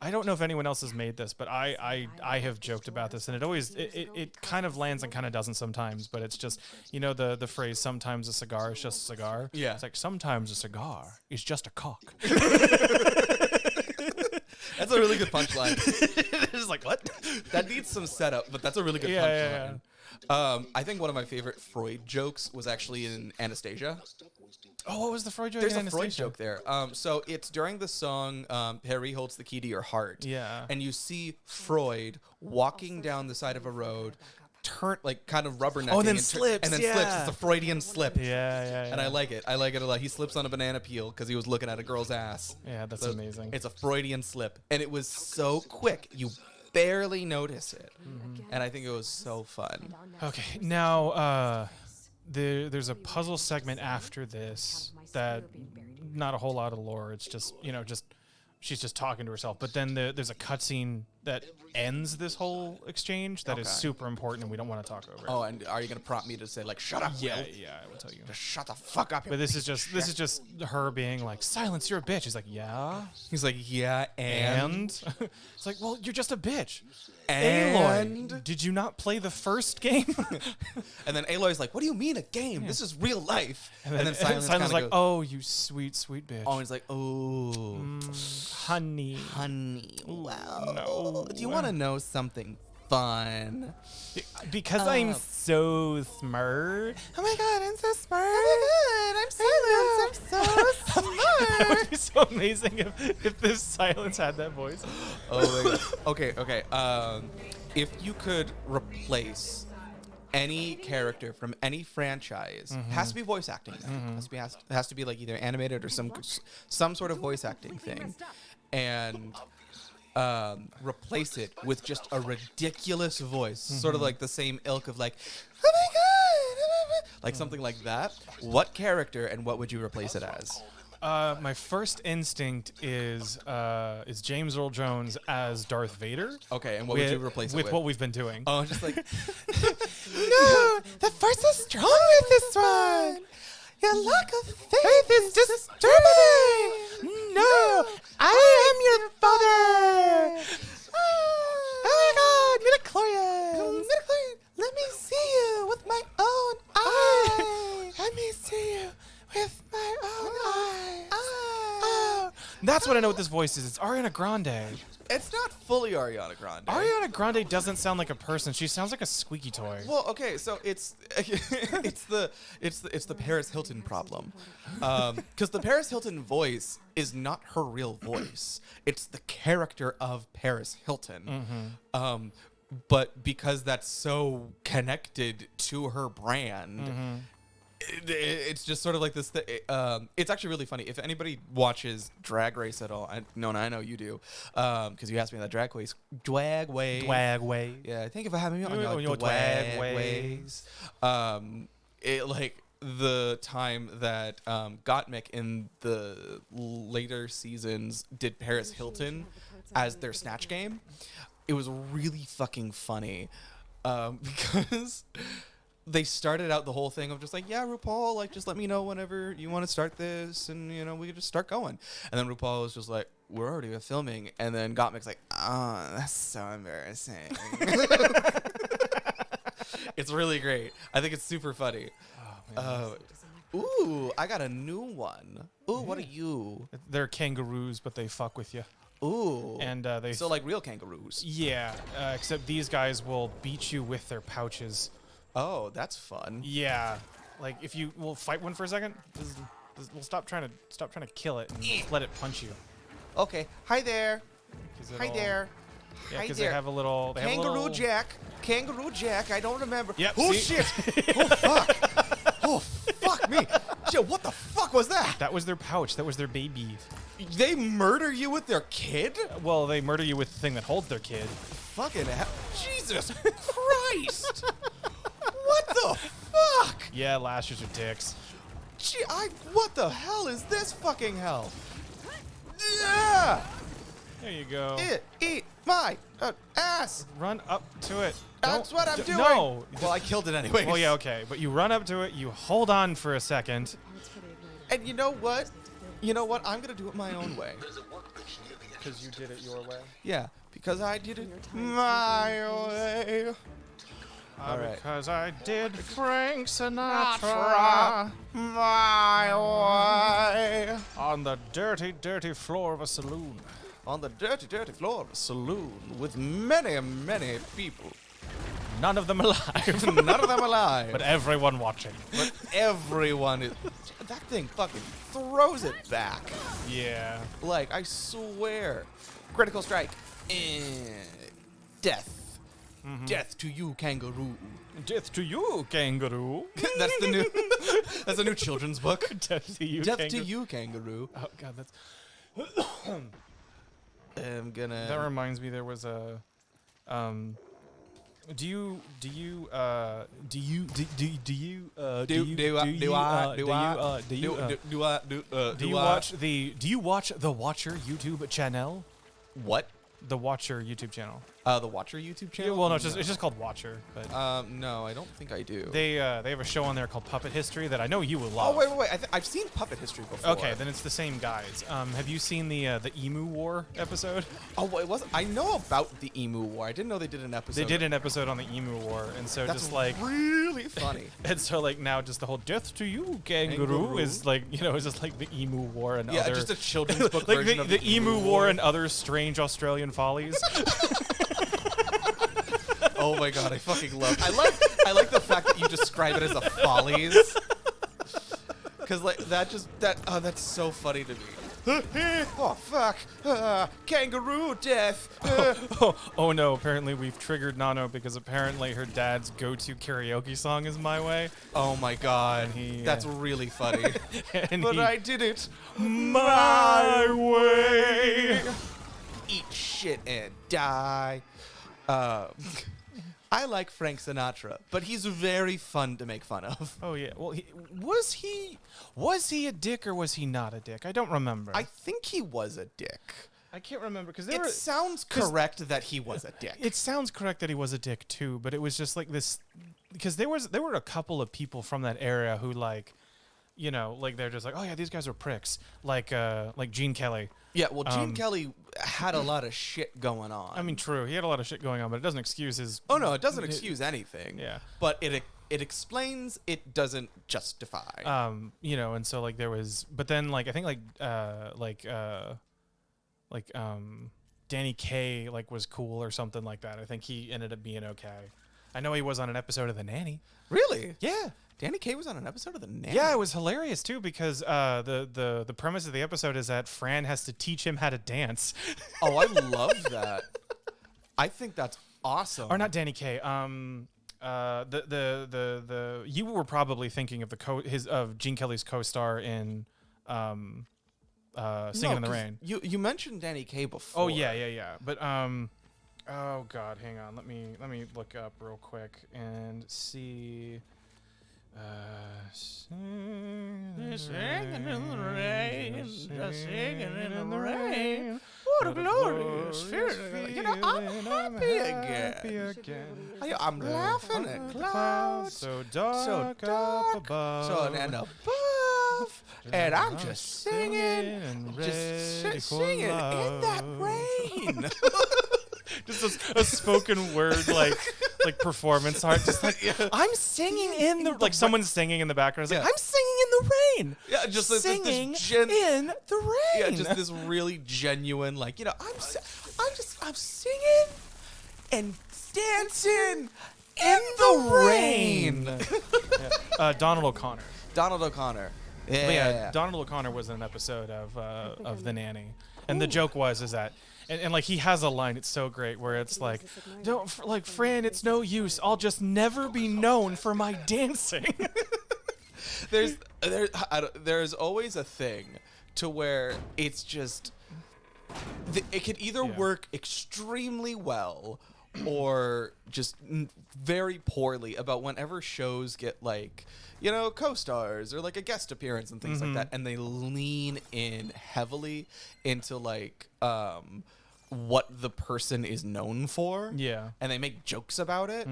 I don't know if anyone else has made this, but I have joked about this, and it kind of lands and kind of doesn't sometimes. But it's just, the phrase "sometimes a cigar is just a cigar." Yeah, it's like sometimes a cigar is just a cock. That's a really good punchline. It's like, what? That needs some setup, but that's a really good punchline. I think one of my favorite Freud jokes was actually in Anastasia. Oh, what was the Freud joke? There's in a Freud Anastasia? joke there. So it's during the song Harry Holds the Key to Your Heart. Yeah. And you see Freud walking down the side of a road, kind of rubbernecking. Oh, and then slips. slips. It's a Freudian slip. Yeah. And I like it. I like it a lot. He slips on a banana peel because he was looking at a girl's ass. Yeah, that's amazing. It's a Freudian slip. And it was so quick. You barely notice it. And I think it was so fun. Okay, now there's a puzzle segment after this that not a whole lot of lore. It's just she's just talking to herself. But then there's a cutscene that ends this whole exchange that is super important, and we don't want to talk over. Oh, and are you gonna prompt me to say like, "Shut up"? Yeah, I will tell you. Just shut the fuck up. But this is just her being like, "Silence, you're a bitch." He's like, "Yeah." He's like, "Yeah, and?" It's like, "Well, you're just a bitch." And Aloy, did you not play the first game? And then Aloy's like, "What do you mean a game? This is real life." And then Silence like, goes, "Oh, you sweet, sweet bitch." Oh, and he's like, "Oh, honey. Wow. No. Do you want to know something fun?" Because I'm so smart. Oh my god, I'm so smart. Oh my god, I'm Silence. I'm so smart. That would be so amazing if this Silence had that voice. Oh my god. Okay. If you could replace any character from any franchise, has to be voice acting. Has to be like either animated or some sort of voice acting thing, and replace it with just a ridiculous voice, sort of like the same ilk of like, oh my god, like something like that, what character and what would you replace it as? My first instinct is James Earl Jones as Darth Vader. Okay, and what would you replace it with? With what we've been doing. Oh, just like No, the force is strong with this one. Your lack of faith is disturbing. No, I am your father. Oh my God, midichlorians. Let me see you with my own eyes. Let me see you with my own eyes. Oh. That's what I know what this voice is. It's Ariana Grande. it's not fully Ariana Grande. Ariana Grande doesn't sound like a person. She sounds like a squeaky toy. Well, okay, so it's the Paris Hilton problem, because the Paris Hilton voice is not her real voice. It's the character of Paris Hilton. But because that's so connected to her brand, it's just sort of like this. It's actually really funny. If anybody watches Drag Race at all, I know you do, because you asked me that drag way. Yeah, thank you for having me on your drag ways. It like the time that Gottmik in the later seasons did Paris Hilton as their snatch game. It was really fucking funny because they started out the whole thing of just like, yeah, RuPaul, like, just let me know whenever you want to start this, and, you know, we could just start going. And then RuPaul was just like, we're already filming. And then Gottmik's like, oh, that's so embarrassing. It's really great. I think it's super funny. Ooh, I got a new one. Ooh, what are you? They're kangaroos, but they fuck with you. Ooh. And they So like real kangaroos. yeah, except these guys will beat you with their pouches. Oh, that's fun. Yeah, like if you will fight one for a second, we'll stop trying to kill it and just let it punch you. Okay. Hi there. 'Cause Hi it'll- there. Yeah, Hi because there. they have a little Kangaroo Jack. Kangaroo Jack. I don't remember. Yep, Oh, see? shit. Oh, fuck. Oh, fuck me. Shit, what the fuck was that? That was their pouch. That was their baby. They murder you with their kid? Well, they murder you with the thing that holds their kid. Fucking hell. Jesus Christ. What the fuck? Yeah, lashers are dicks. Gee, what the hell is this fucking hell? Yeah. There you go. Eat my ass. Run up to it. That's what I'm doing. No. Well, I killed it anyway. Well, yeah, okay. But you run up to it, you hold on for a second. And you know what? I'm going to do it my own way. Because you did it your way. Yeah, because I did it my way. All right. Because I did Frank Sinatra My way. on the dirty, dirty floor of a saloon. On the dirty, dirty floor of a saloon with many, many people. None of them alive. None of them alive. But everyone watching. But everyone is... That thing fucking throws it back. Yeah. Like, I swear. Critical strike. Death. Death to you, kangaroo. Death to you, kangaroo. That's the new children's book. Death to you, Death kangaroo. to you, kangaroo. Oh, God, that's... I'm gonna... That reminds me, there was a... Do you watch the Watcher YouTube channel? What? The Watcher YouTube channel. The Watcher YouTube Yeah, channel? well, no, it's just called Watcher. But No, I don't think I do. they have a show on there called Puppet History that I know you will love. Oh, wait. I've seen Puppet History before. Okay, then it's the same guys. Have you seen the Emu War episode? Oh, it wasn't. I know about the Emu War. I didn't know they did an episode. They did an episode on the Emu War, and so That's just like really funny. and so like now just the whole death to you kangaroo is like it's just like the Emu War and Yeah, other just a children's book like version of the Emu War and other strange Australian follies. Oh my god, I fucking love. I like the fact that you describe it as a follies. Cause like that's so funny to me. Oh fuck! Kangaroo death! Oh no! Apparently we've triggered Nano because apparently her dad's go-to karaoke song is "My Way." Oh my god, that's he, really funny. and But he- I did it my way. Eat shit and die. I like Frank Sinatra, but he's very fun to make fun of. Oh yeah. Well, was he a dick or was he not a dick? I don't remember. I think he was a dick. I can't remember because It sounds correct that he was a dick. It sounds correct that he was a dick too, but it was just like this because there were a couple of people from that era who like, you know, like they're just like, oh yeah, these guys are pricks, like Gene Kelly. Yeah, well, Gene Kelly had a lot of shit going on. I mean, true, he had a lot of shit going on, but it doesn't excuse his. Oh no, it doesn't excuse anything. Yeah, but it explains. It doesn't justify. You know, and so like there was, but then like I think Danny Kaye like was cool or something like that. I think he ended up being okay. I know he was on an episode of The Nanny. Really? Yeah. Danny Kaye was on an episode of The Nanny. Yeah, it was hilarious too because the premise of the episode is that Fran has to teach him how to dance. Oh, I love that. I think that's awesome. Or not Danny Kaye. You were probably thinking of of Gene Kelly's co-star in Singing in the Rain. You mentioned Danny Kaye before. Oh yeah. But oh god, hang on. Let me look up real quick and see. Singing in the rain, singing in the rain. What a glorious feeling! You know, I'm happy again. I'm laughing at clouds so dark up above, and above, and I'm just singing, and just singing in that rain. Just a spoken word like performance art, just like I'm singing in the like someone's singing in the background. It's like I'm singing in the rain. Yeah, just like singing this in the rain. Yeah, just this really genuine, like, you know, I'm singing and dancing in the rain. Donald O'Connor. Donald O'Connor. Yeah. Donald O'Connor was in an episode of The Nanny, and the joke was that. And like he has a line, it's so great, where it's like, "Don't like Fran, it's no use. I'll just never be known for my dancing." There's always a thing to where it's just it could either work extremely well or just very poorly about whenever shows get like, you know, co-stars or like a guest appearance and things like that, and they lean in heavily into like what the person is known for, and they make jokes about it.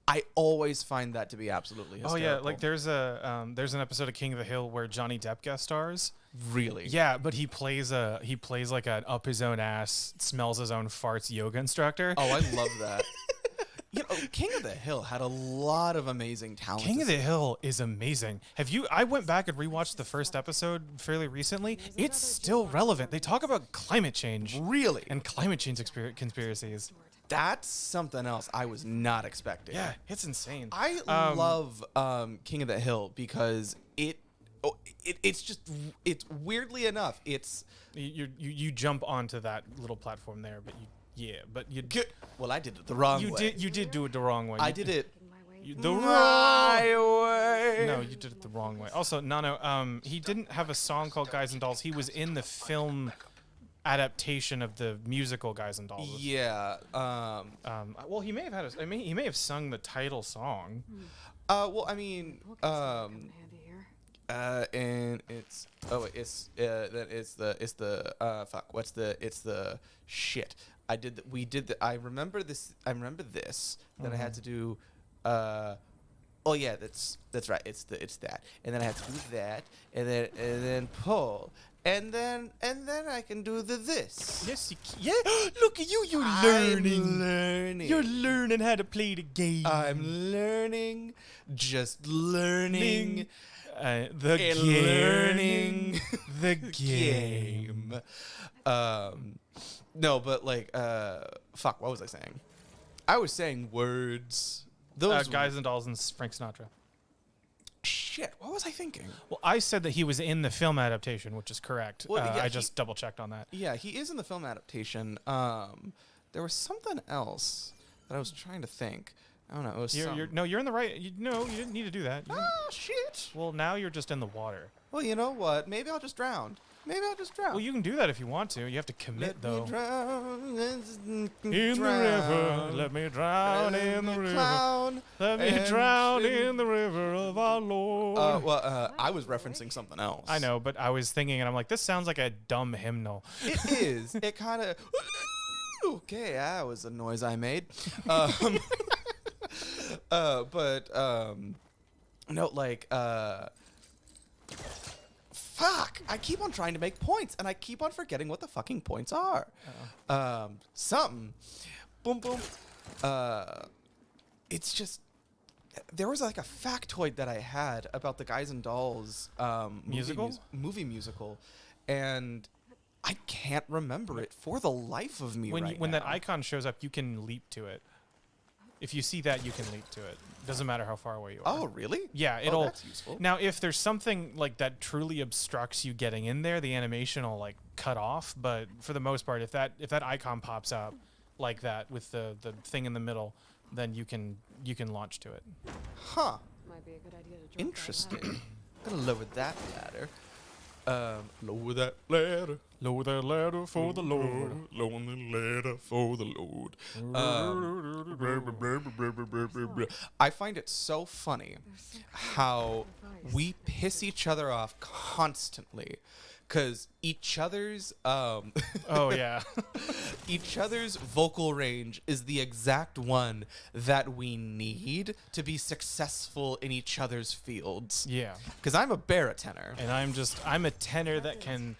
I always find that to be absolutely hysterical. Oh yeah, like there's an episode of King of the Hill where Johnny Depp guest stars. Really? Yeah, but he plays like an up his own ass, smells his own farts yoga instructor. Oh, I love that. You know, King of the Hill had a lot of amazing talent. King of the Hill is amazing. I went back and rewatched the first episode fairly recently. It's still relevant. They talk about climate change. Really? And climate change conspiracies. That's something else I was not expecting. Yeah, it's insane. I love King of the Hill because it's weirdly enough, it's you jump onto that little platform there, but well, I did it the wrong way. You did do it the wrong way. I did it the right way. No, you did it the wrong way. Also, Nano, he didn't have a song called Guys and Dolls. He was in the film adaptation of the musical Guys and Dolls. Yeah. Well, he may have had he may have sung the title song. Well, I mean, and it's the shit. I remember this. Then I had to do. Oh yeah, that's right. It's that, and then I had to do that, and then pull, and then I can do this. Yes, yeah. Look at you! You're learning. I'm learning. You're learning how to play the game. I'm learning. Just learning. The game. Learning the game. No, but like, fuck. What was I saying? I was saying words. Those Guys and Dolls and Frank Sinatra. Shit. What was I thinking? Well, I said that he was in the film adaptation, which is correct. Well, yeah, I just double checked on that. Yeah, he is in the film adaptation. There was something else that I was trying to think. I don't know. It was you're in the right. You didn't need to do that. Shit. Well, now you're just in the water. Well, you know what? Maybe I'll just drown. Maybe I'll just drown. Well, you can do that if you want to. You have to commit, Let though. me drown In the river, let me drown in the river. Clown Let me and drown sing. in the river of our Lord. I was referencing something else. I know, but I was thinking, and I'm like, this sounds like a dumb hymnal. It is. It kind of. Okay, that was a noise I made. No, like, fuck! I keep on trying to make points, and I keep on forgetting what the fucking points are. Something. Boom, boom. It's just. There was like a factoid that I had about the Guys and Dolls movie musical, and I can't remember it for the life of me When that now. icon shows up, you can leap to it. If you see that, you can leap to it. Doesn't matter how far away you are. Oh, really? Yeah, Oh, it'll. that's useful. Now, if there's something like that truly obstructs you getting in there, the animation will like cut off. But for the most part, if that icon pops up like that with the thing in the middle, then you can launch to it. Huh. Might be a good idea to drop Interesting. that I'm gonna lower that ladder. Lower that ladder. Lower that ladder for the Lord. Lower the ladder for the Lord. I find it so funny how we piss each other off constantly, because each other's Oh yeah. each other's vocal range is the exact one that we need to be successful in each other's fields. Yeah. Because I'm a baritone. And I'm a tenor that can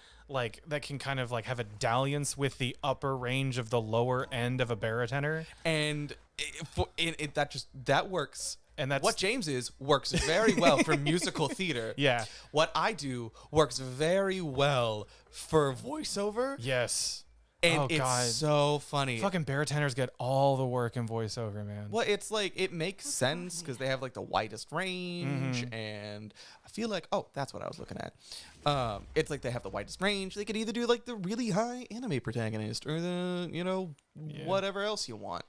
kind of like have a dalliance with the upper range of the lower end of a baritone. And that works. And that's What James is works very well for musical theater. Yeah. What I do works very well for voiceover. Yes. And Oh, it's God. so funny. Fucking baritoners get all the work in voiceover, man. Well, it's like, it makes sense because they have like the widest range, and I feel like, oh, that's what I was looking at. It's like they have the widest range. They could either do like the really high anime protagonist or the, whatever else you want.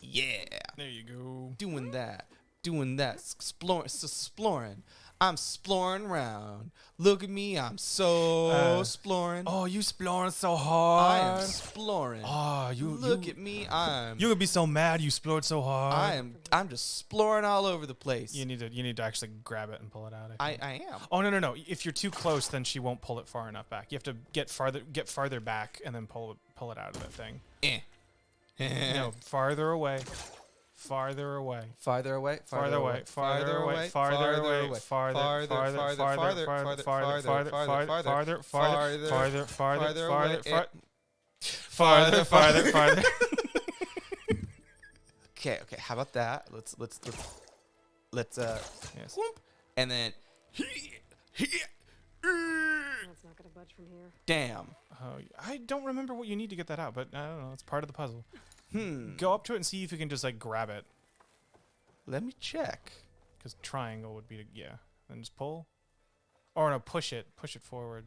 Yeah, There you go. doing that, exploring. I'm exploring around. Look at me, I'm so exploring. Oh, you exploring so I hard. am exploring. Oh, Look at me, You're gonna be so mad you explored so hard. I'm just exploring all over the place. You need to actually grab it and pull it out. I think. I am. Oh no. If you're too close, then she won't pull it far enough back. You have to get farther back and then pull it out of that thing. No, farther away. Farther away. Farther away. Farther away. Farther away. Farther away. Farther. Farther. Farther. Farther. Farther. Farther. Farther. Farther. Farther. Okay. How about that? Let's Yes. whoop, and then That's not gonna budge from here. damn. Oh, I don't remember what you need to get that out, but I don't know. It's part of the puzzle. Hmm. Go up to it and see if you can just like grab it. Let me check. Because triangle would be then just pull, or no, push it forward.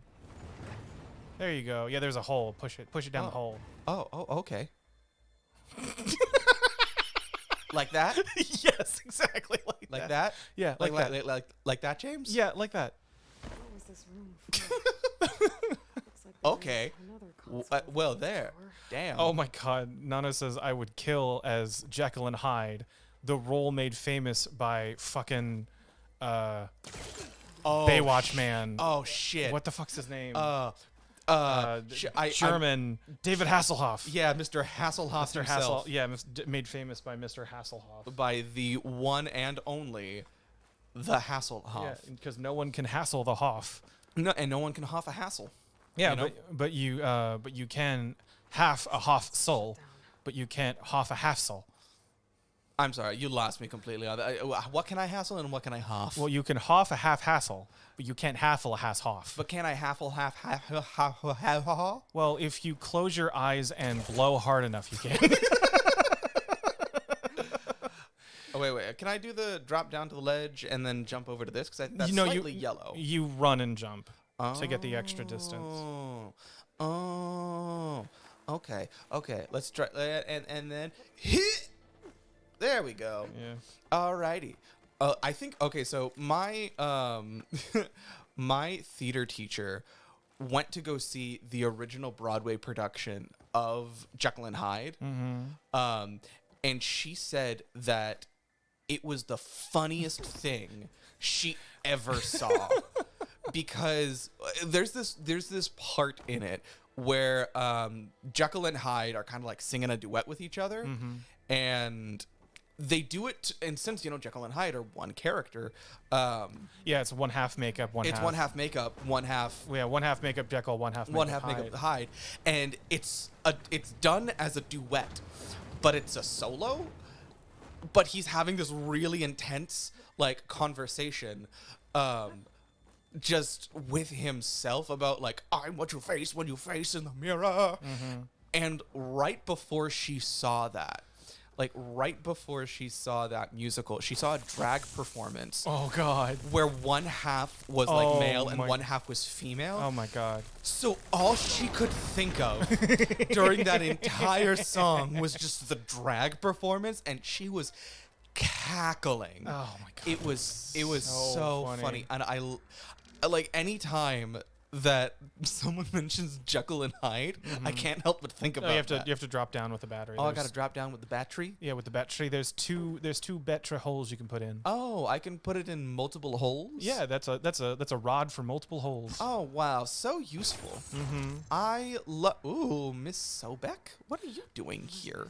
There you go. Yeah, there's a hole. Push it down the hole. Oh, okay. Like that? Yes, exactly Like that? Yeah, like that. Like that, James? Yeah, like that. What was this room for? Looks like Okay. another console Well, on the there. floor. Damn. Oh my God. Nana says I would kill as Jekyll and Hyde, the role made famous by fucking Baywatch man. Oh shit. What the fuck's his name? German David Hasselhoff. Yeah, Mr. Hasselhoff Mr. himself. Yeah, made famous by Mr. Hasselhoff. By the one and only, the Hasselhoff. Yeah, because no one can hassle the Hoff. No, and no one can Hoff a hassle. Yeah, You know? but you can half a Hoff soul, but you can't Hoff a half soul. I'm sorry, you lost me completely on that. What can I hassle and what can I Hoff? Well, you can Hoff a half hassle, but you can't hassle a half Hoff. But can I half? Well, if you close your eyes and blow hard enough, you can. Oh wait. Can I do the drop down to the ledge and then jump over to this? Because that's You slightly yellow. You run and jump to get the extra distance. Oh. Okay. Let's try. And then hit. There we go. Yeah. Alrighty. I think okay. So my my theater teacher went to go see the original Broadway production of Jekyll and Hyde. And she said that it was the funniest thing she ever saw. Because there's this part in it where Jekyll and Hyde are kind of like singing a duet with each other. And they do it, and since, Jekyll and Hyde are one character. Yeah, it's one half makeup, one half. It's one half makeup, one half. Yeah, one half makeup Jekyll, one half makeup Hyde, and it's done as a duet, but it's a solo. But he's having this really intense like conversation, just with himself about like, I'm what you face when you face in the mirror. And right before she saw that. Like right before she saw that musical, she saw a drag performance. Oh God! Where one half was like male and one half was female. Oh my God! So all she could think of during that entire song was just the drag performance, and she was cackling. Oh my God! It was so funny, and I like anytime that someone mentions Jekyll and Hyde, I can't help but think about that. You have to drop down with the battery. Oh, I got to drop down with the battery? Yeah, with the battery. There's two battery holes you can put in. Oh, I can put it in multiple holes? Yeah, that's a rod for multiple holes. Oh, wow, so useful. I love. Ooh, Miss Sobek, what are you doing here?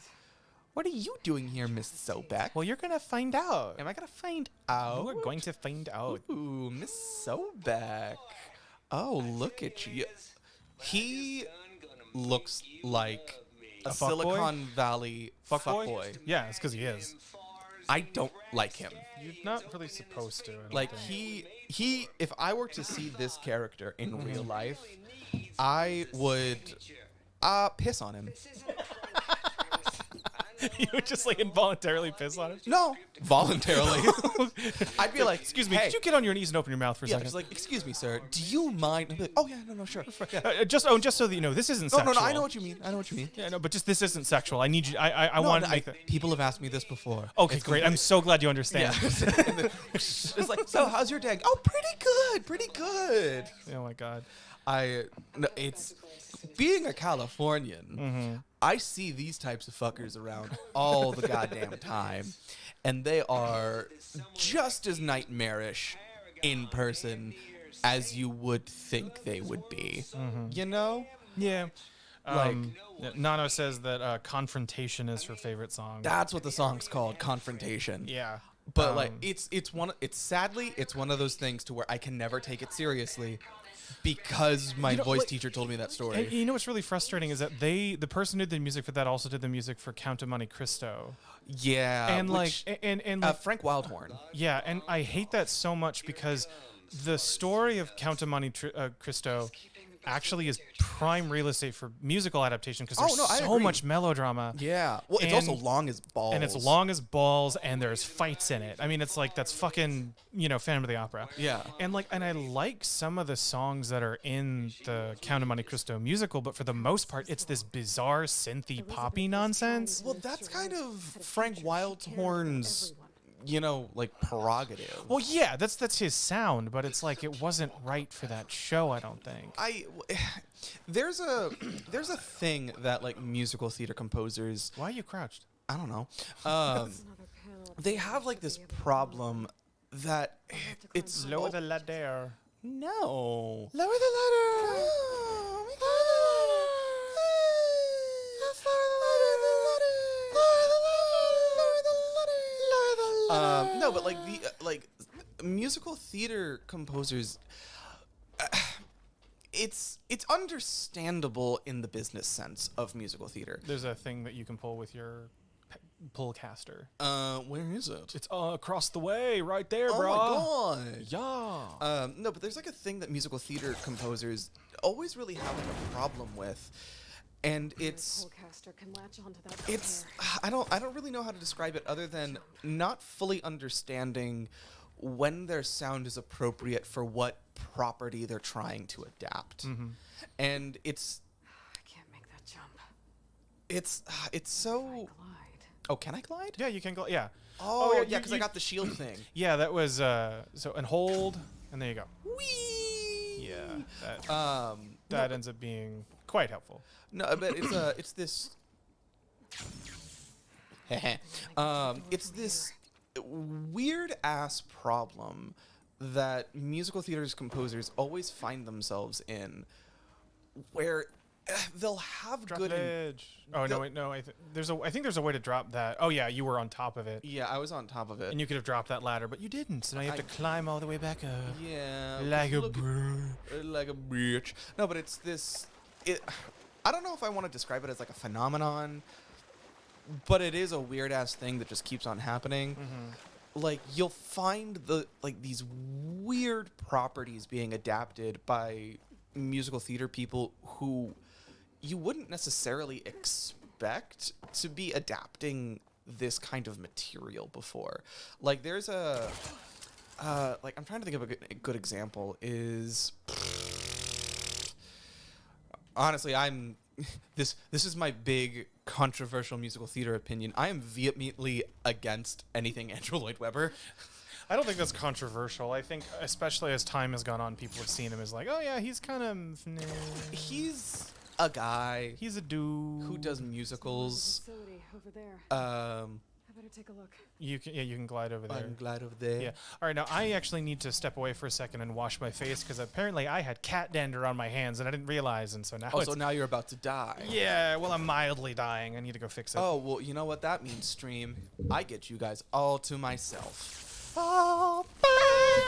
What are you doing here, Miss Sobek? Well, you're gonna find out. Am I gonna find out? You are going to find out. Ooh, Miss Sobek. Oh, look at you. He looks like a Silicon Valley fuckboy. Yeah, it's because he is. I don't like him. You're not really supposed to. I don't Like think. he if I were to see this character in real life, I would piss on him. You would just like involuntarily piss on it? No, voluntarily. I'd be like, Excuse me, hey. could you get on your knees and open your mouth for a Yeah, second? just like, excuse me, sir, do you mind? I'd be like, oh yeah, no, sure. Just so that you know, this isn't No, sexual. no, I know what you mean. Yeah, no, but just this isn't sexual. I need you. I No, want no, to make that. people have asked me this before. Okay, It's great. I'm so glad you Yeah. understand. It's like, so how's your day? Oh, pretty good. Oh my God. It's being a Californian. I see these types of fuckers around all the goddamn time, and they are just as nightmarish in person as you would think they would be. You know? Yeah. Like- Nano says that Confrontation is her favorite song. That's what the song's called, Confrontation. Yeah. But like it's sadly it's one of those things to where I can never take it seriously because my voice teacher told me that story. And you know what's really frustrating is that the person who did the music for that also did the music for Count of Monte Cristo. Yeah, And which, like Frank Wildhorn. yeah, and I hate that so much because the story of Count of Monte Cristo actually is prime real estate for musical adaptation because there's I so agree. much melodrama. Yeah, well, it's And- also long as balls. And it's long as balls, and there's fights in it. I mean, it's like that's fucking Phantom of the Opera. Yeah. And I like some of the songs that are in the Count of Monte Cristo musical, but for the most part, it's this bizarre synthy poppy nonsense. Well, that's kind of Frank Wildhorn's, like prerogative. Well, yeah, that's his sound, but it's like it wasn't right for that show. I don't think. There's a thing that like musical theater composers, Why are you crouched? I don't know, Another pill. they have like this problem that it's Lower the ladder. no. Lower the ladder. No, but like the musical theater composers, it's understandable in the business sense of musical theater. There's a thing that you can pull with your pull caster. Where is it? It's across the way, right there, Oh bro. my god. Yeah. No, but there's like a thing that musical theater composers always really have like a problem with, and it's Pullcaster can latch onto that it's wire. I don't really know how to describe it other than not fully understanding when their sound is appropriate for what property they're trying to adapt. And it's I can't make that jump. it's so Glide. Oh, can I glide? Yeah, you can go. Yeah. Oh, yeah, you- because I you- got the shield thing. Yeah, that was so and hold, and there you go. Whee! That ends up being quite helpful. No, but it's this. It's this weird ass problem that musical theater's composers always find themselves in, where they'll have Drop good. ledge. Oh no, wait, no. I think there's a way to drop that. Oh yeah, you were on top of it, Yeah, I was on top of it. and you could have dropped that ladder, but you didn't. So now you have to climb all the way back up. Yeah, Like a look- like a bitch. No, but it's this. I don't know if I want to describe it as like a phenomenon, but it is a weird ass thing that just keeps on happening. Like you'll find these weird properties being adapted by musical theater people who you wouldn't necessarily expect to be adapting this kind of material before. Like there's a like I'm trying to think of a good example is honestly I'm this is my big controversial musical theater opinion. I am vehemently against anything Andrew Lloyd Webber. I don't think that's controversial. I think, especially as time has gone on, people have seen him as like, oh yeah, he's kind of. He's a guy He's a dude who does musicals. Facility over there. I I better take a look. You can glide over there. I'm glad over there. Yeah. All right. Now I actually need to step away for a second and wash my face because apparently I had cat dander on my hands and I didn't realize, and so now. Oh, so now you're about to die. Yeah. Well, I'm mildly dying. I need to go fix it. Oh, well, you know what that means, stream? I get you guys all to myself. All by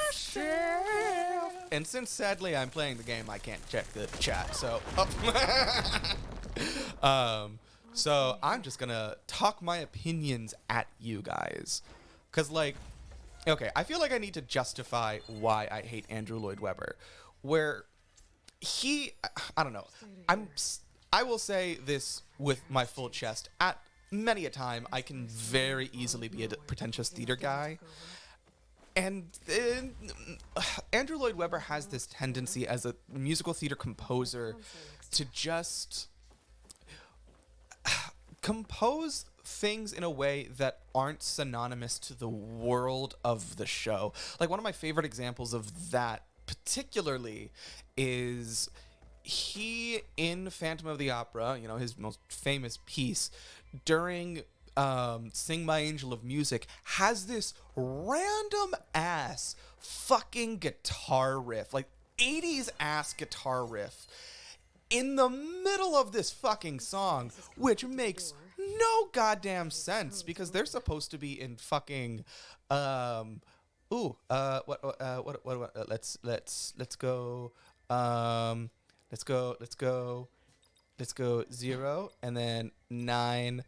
yourself. And since sadly I'm playing the game, I can't check the chat. So, so I'm just gonna talk my opinions at you guys, cause like, okay, I feel like I need to justify why I hate Andrew Lloyd Webber, where I don't know, I will say this with my full chest. At many a time, I can very easily be a pretentious theater guy. And Andrew Lloyd Webber has this tendency as a musical theater composer to just compose things in a way that aren't synonymous to the world of the show. Like one of my favorite examples of that particularly is he in Phantom of the Opera, you know, his most famous piece, during Sing My Angel of Music, has this random ass fucking guitar riff, like 80s ass guitar riff in the middle of this fucking song, which makes no goddamn sense because they're supposed to be in fucking let's go 0 and then 9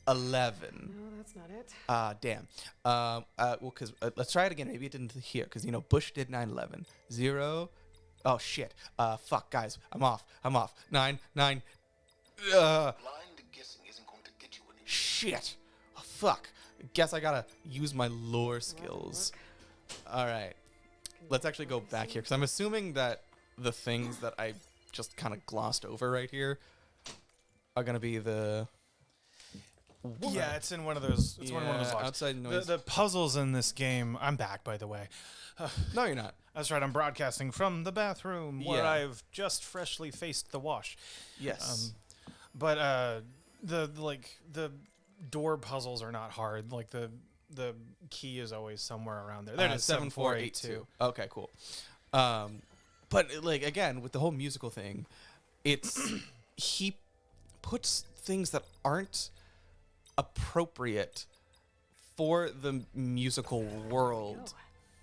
11. No, that's not it. Damn. Well, because let's try it again. Maybe it didn't hear, because, you know, Bush did 9/11. 0. Oh, shit. Fuck, guys. I'm off. 9. Blind guessing isn't going to get you anywhere. Shit. Oh, fuck. Guess I gotta use my lore skills. All right. Let's actually go back here, because I'm assuming that the things that I just kind of glossed over right here are gonna be the... Yeah, it's in one of those. It's one of those logs. outside noise. The puzzles in this game. I'm back, by the way. No, you're not. That's right. I'm broadcasting from the bathroom where Yeah. I've just freshly faced the wash. Yes. But the door puzzles are not hard. Like the key is always somewhere around there. There it is. 7482. Okay, cool. But like again with the whole musical thing, it's he puts things that aren't appropriate for the musical world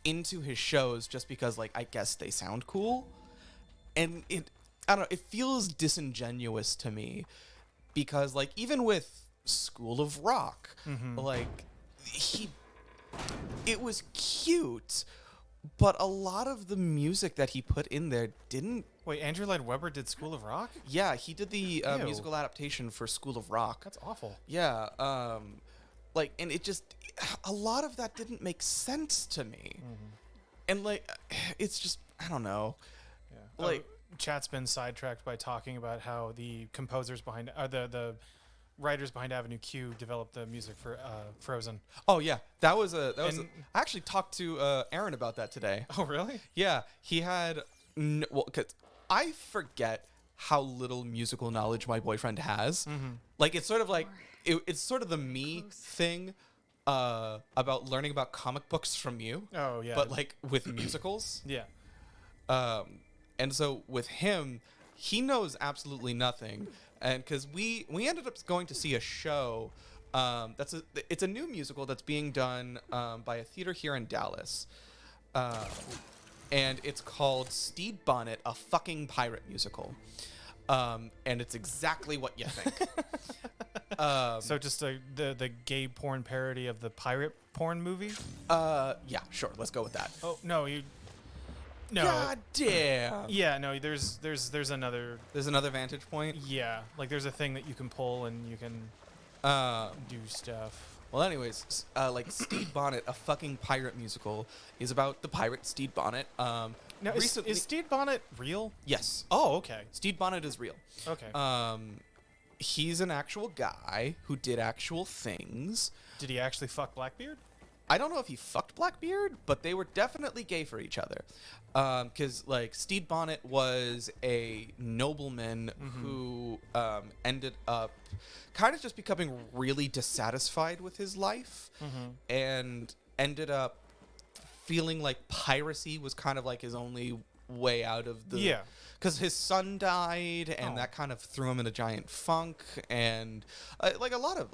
into his shows just because, like, I guess they sound cool, and I don't know, it feels disingenuous to me because, like, even with School of Rock, like, it was cute, but a lot of the music that he put in there didn't. Wait, Andrew Lloyd Webber did School of Rock? Yeah, he did the Ew. musical adaptation for School of Rock. That's awful. Yeah, like, and it just, a lot of that didn't make sense to me. And, like, it's just, I don't know. Yeah. Like, Chat's been sidetracked by talking about how the composers behind, the writers behind Avenue Q developed the music for Frozen. oh, yeah, that was And- I actually talked to Aaron about that today. Oh, really? Yeah, he had Well, because I forget how little musical knowledge my boyfriend has. Like, it's sort of like, it's sort of the me thing about learning about comic books from you. Oh, yeah. But, like, with musicals. Yeah. And so with him, he knows absolutely nothing. And because we ended up going to see a show. It's a new musical that's being done by a theater here in Dallas. And it's called Steed Bonnet, a fucking pirate musical. And it's exactly what you think. So just the gay porn parody of the pirate porn movie? Yeah, sure. Let's go with that. Oh, no, no. God damn. Yeah, no, there's another, There's another vantage point. yeah, like there's a thing that you can pull and you can do stuff. Well, anyways, like Steed Bonnet, a fucking pirate musical, is about the pirate Steed Bonnet. Now, Recently, is Steed Bonnet real? yes, Oh, okay. Steed Bonnet is real. Okay. He's an actual guy who did actual things. Did he actually fuck Blackbeard? I don't know if he fucked Blackbeard, but they were definitely gay for each other. Because, like, Steed Bonnet was a nobleman who ended up kind of just becoming really dissatisfied with his life and ended up feeling like piracy was kind of like his only way out of the... Yeah. Because his son died, and Oh. that kind of threw him in a giant funk, and like a lot of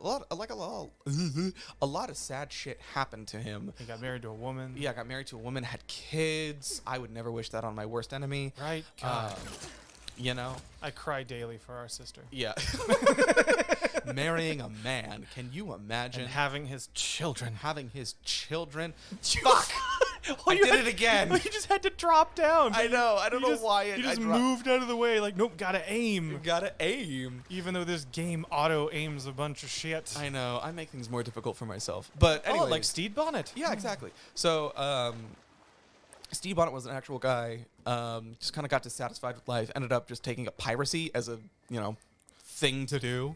sad shit happened to him. He got married to a woman. Yeah, got married to a woman, had kids. I would never wish that on my worst enemy. Right? God. You know? I cry daily for our sister. Yeah. Marrying a man. Can you imagine? And having his children. Having his children. Fuck! Oh, I did it again. You just had to drop down. I know. I don't know why You just moved out of the way. Like, nope, gotta aim. Gotta aim. Even though this game auto aims a bunch of shit. I know. I make things more difficult for myself. But anyway, like Steed Bonnet. yeah, exactly. So, Steve Bonnet was an actual guy. Just kind of got dissatisfied with life. Ended up just taking up piracy as a thing to do.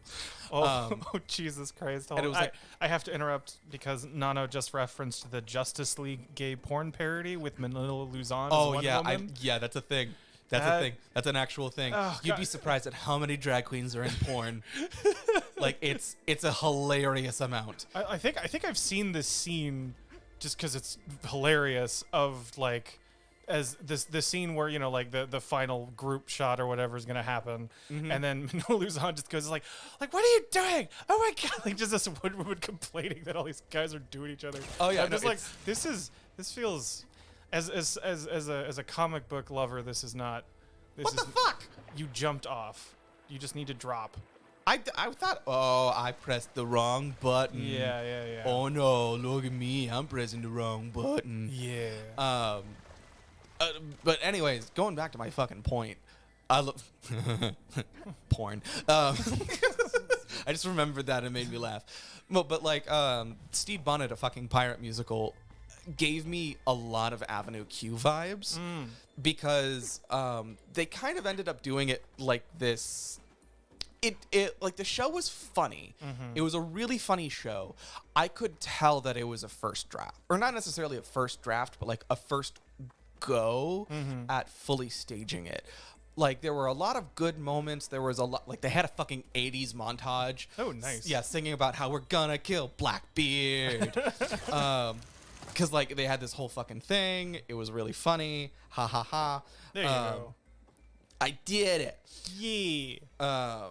Oh, oh Jesus Christ. and it was like- I have to interrupt because Nano just referenced the Justice League gay porn parody with Manila Luzon as Oh Wonder yeah, Woman. that's a thing. That's a That- thing. That's an actual thing. Oh, You'd be God. surprised at how many drag queens are in porn. Like it's a hilarious amount. I think I've seen this scene just because it's hilarious of like as this scene where like the final group shot or whatever is gonna happen, and then Manila Luzon just goes like what are you doing? Oh my God! Like just this woman complaining that all these guys are doing each other. Oh, yeah, I'm no, just like this feels as a comic book lover. This is not. What the fuck? You jumped off. You just need to drop. I thought, oh, I pressed the wrong button. Yeah. Oh no, look at me. I'm pressing the wrong button. Yeah. But anyways, going back to my fucking point, I love porn. I just remembered that and it made me laugh. But like, Steve Bonnet, a fucking pirate musical, gave me a lot of Avenue Q vibes because they kind of ended up doing it like this. It like the show was funny. It was a really funny show. I could tell that it was a first draft, or not necessarily a first draft, but like a first go at fully staging it. Like there were a lot of good moments. There was a lot, like they had a fucking 80s montage. Oh, nice. Yeah, singing about how we're gonna kill Blackbeard. Because like they had this whole fucking thing. It was really funny. Ha ha ha. There you go. I did it. Yeah.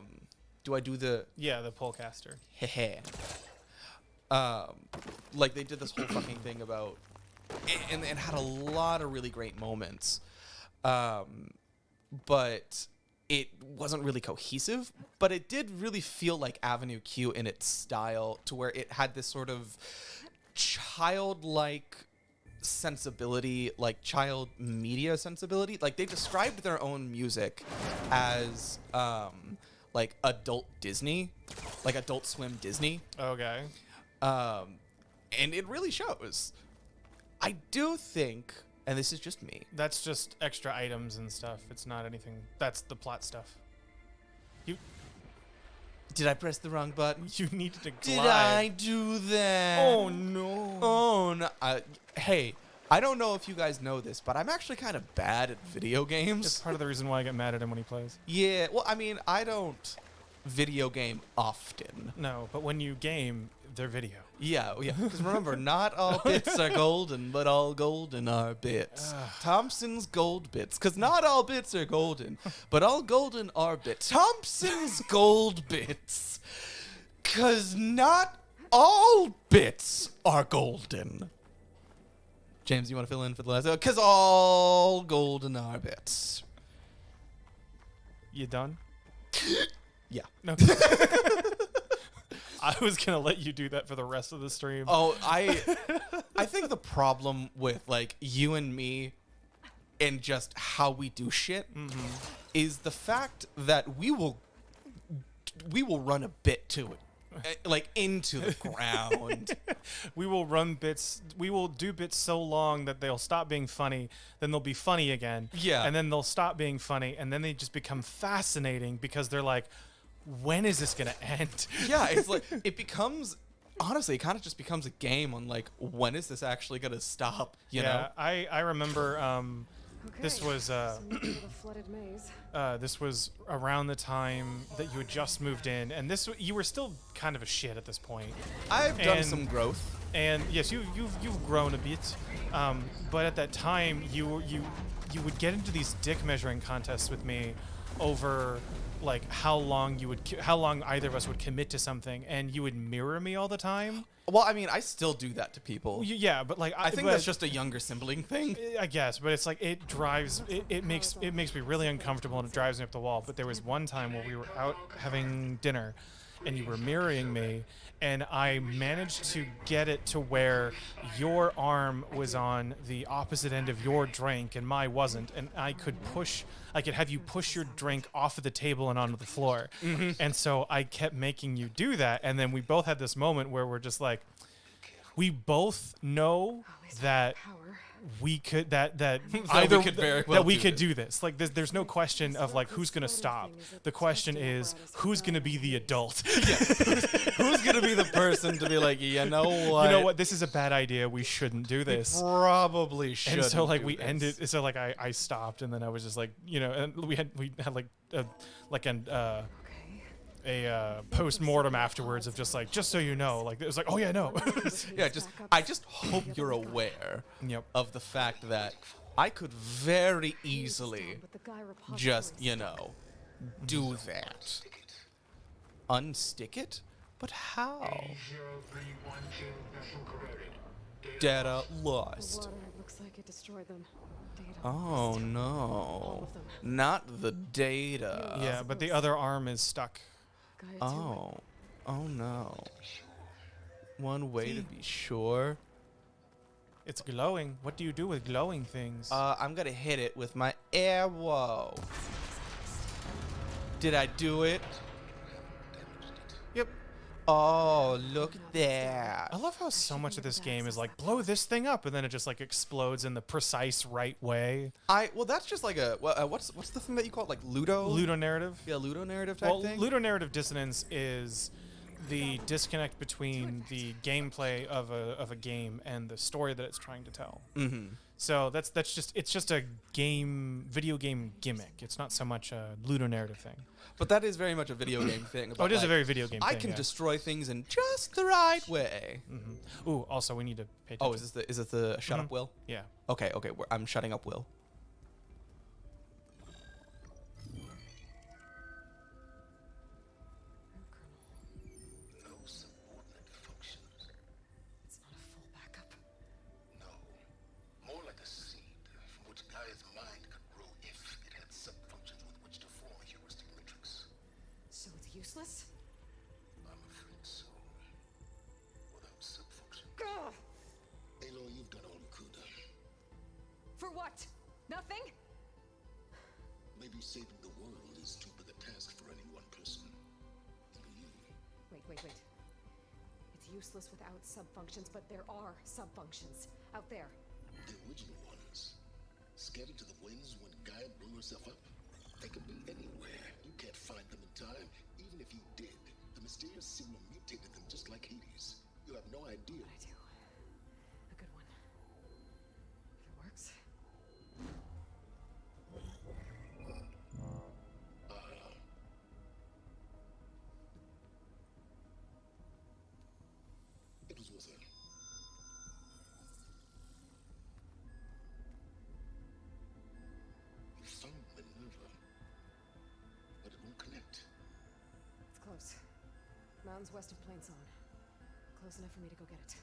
Do I do the Yeah, the polecaster. heh? Like they did this whole fucking thing about, and had a lot of really great moments, but it wasn't really cohesive. But it did really feel like Avenue Q in its style, to where it had this sort of childlike sensibility, like child media sensibility. Like they described their own music as like adult Disney, like Adult Swim Disney. Okay. And it really shows. I do think, and this is just me, That's just extra items and stuff. It's not anything. That's the plot stuff. did I press the wrong button? You needed to glide. Did I do that? Oh no. Oh no. Hey, I don't know if you guys know this, but I'm actually kind of bad at video It's games. part of the reason why I get mad at him when he plays. Yeah, well, I mean, I don't video game often. No, but when you game, they're video. Yeah. Because remember, not all bits are golden, but all golden are bits. Thompson's gold bits. Because not all bits are golden, but all golden are bits. Thompson's gold bits. Because not all bits are golden. James, you want to fill in for the last? Because all golden are bits. You done? Yeah. No. I was gonna let you do that for the rest of the stream. Oh, I think the problem with like you and me and just how we do shit is the fact that we will run a bit to it. Like into the ground. We will run bits. We will do bits so long that they'll stop being funny. Then they'll be funny again. Yeah. And then they'll stop being funny, and then they just become fascinating because they're like, when is this gonna end? Yeah, it's like it becomes honestly, it kind of just becomes a game on like when is this actually gonna stop? You know? I remember. This was so maybe with a flooded maze. this was around the time that you had just moved in, and you were still kind of a shit at this point. I've done And- some growth. And yes, you've grown a bit, but at that time you would get into these dick measuring contests with me over like how long either of us would commit to something, and you would mirror me all the time. Well, I mean, I still do that to people. Yeah, but like I think but- that's just a younger sibling thing. I guess, but it's like it makes me really uncomfortable, and it drives me up the wall. But there was one time where we were out having dinner, and you were mirroring me, and I managed to get it to where your arm was on the opposite end of your drink and mine wasn't, and I could have you push your drink off of the table and onto the floor. And so I kept making you do that, and then we both had this moment where we're just like, we both know that Power. we could that we either could very well that we do could this. do this. Like there's no question of like who's gonna stop. The question is who's gonna be the adult. Who's gonna be the person to be like, you know what? You know what? This is a bad idea. We shouldn't do this. Probably should. And so like we ended. So like I stopped, and then I was just like, you know, and we had like a post mortem afterwards of just so you know, like it was like, oh yeah, no. Yeah, I just hope you're aware Yep. of the fact that I could very easily just, you know, do that. Unstick it? But how? 0312 vessel corroded. Data The lost. water looks like it destroyed them. Data Oh lost. All no. of them. Not the data. Yeah, but the other arm is stuck. Gaia too. Oh. Oh no. One way to be sure. It's glowing. What do you do with glowing things? I'm gonna hit it with my arrow. Did I do it? Yep. Oh, look at that. I love how so much of this game is like blow this thing up, and then it just like explodes in the precise right way. Well, that's just like a what's the thing that you call it, like Ludo? Ludonarrative. Yeah, Ludo narrative type Well, thing. ludonarrative dissonance is the disconnect between the gameplay of a game and the story that it's trying to tell. Mm-hmm. So it's just a video game gimmick. It's not so much a ludonarrative thing. But that is very much a video game thing. Oh, it is like, a very video game I thing. can yeah. destroy things in just the right way. Ooh, also we need to pay attention. Oh, is this the shut up Will? Yeah. Okay, I'm shutting up Will. No subordinate functions. It's not a full backup. No. More like a seed from which Gaia's mind could grow if it had sub-functions with which to form a heuristic matrix. So it's useless? I'm afraid so. Without sub-functions. Gah! Aloy, you've done all you could. For what? Nothing? Maybe saving the world is too big a task for any one person. Even you. Wait. It's useless without subfunctions, but there are subfunctions out there. The original ones. Scattered to the winds when Gaia blew herself up. They could be anywhere. You can't find them in time. Even if you did, the mysterious signal mutated them just like Hades. You have no idea. But I do. A good one. mountains west of Plain Song. Close enough for me to go get it.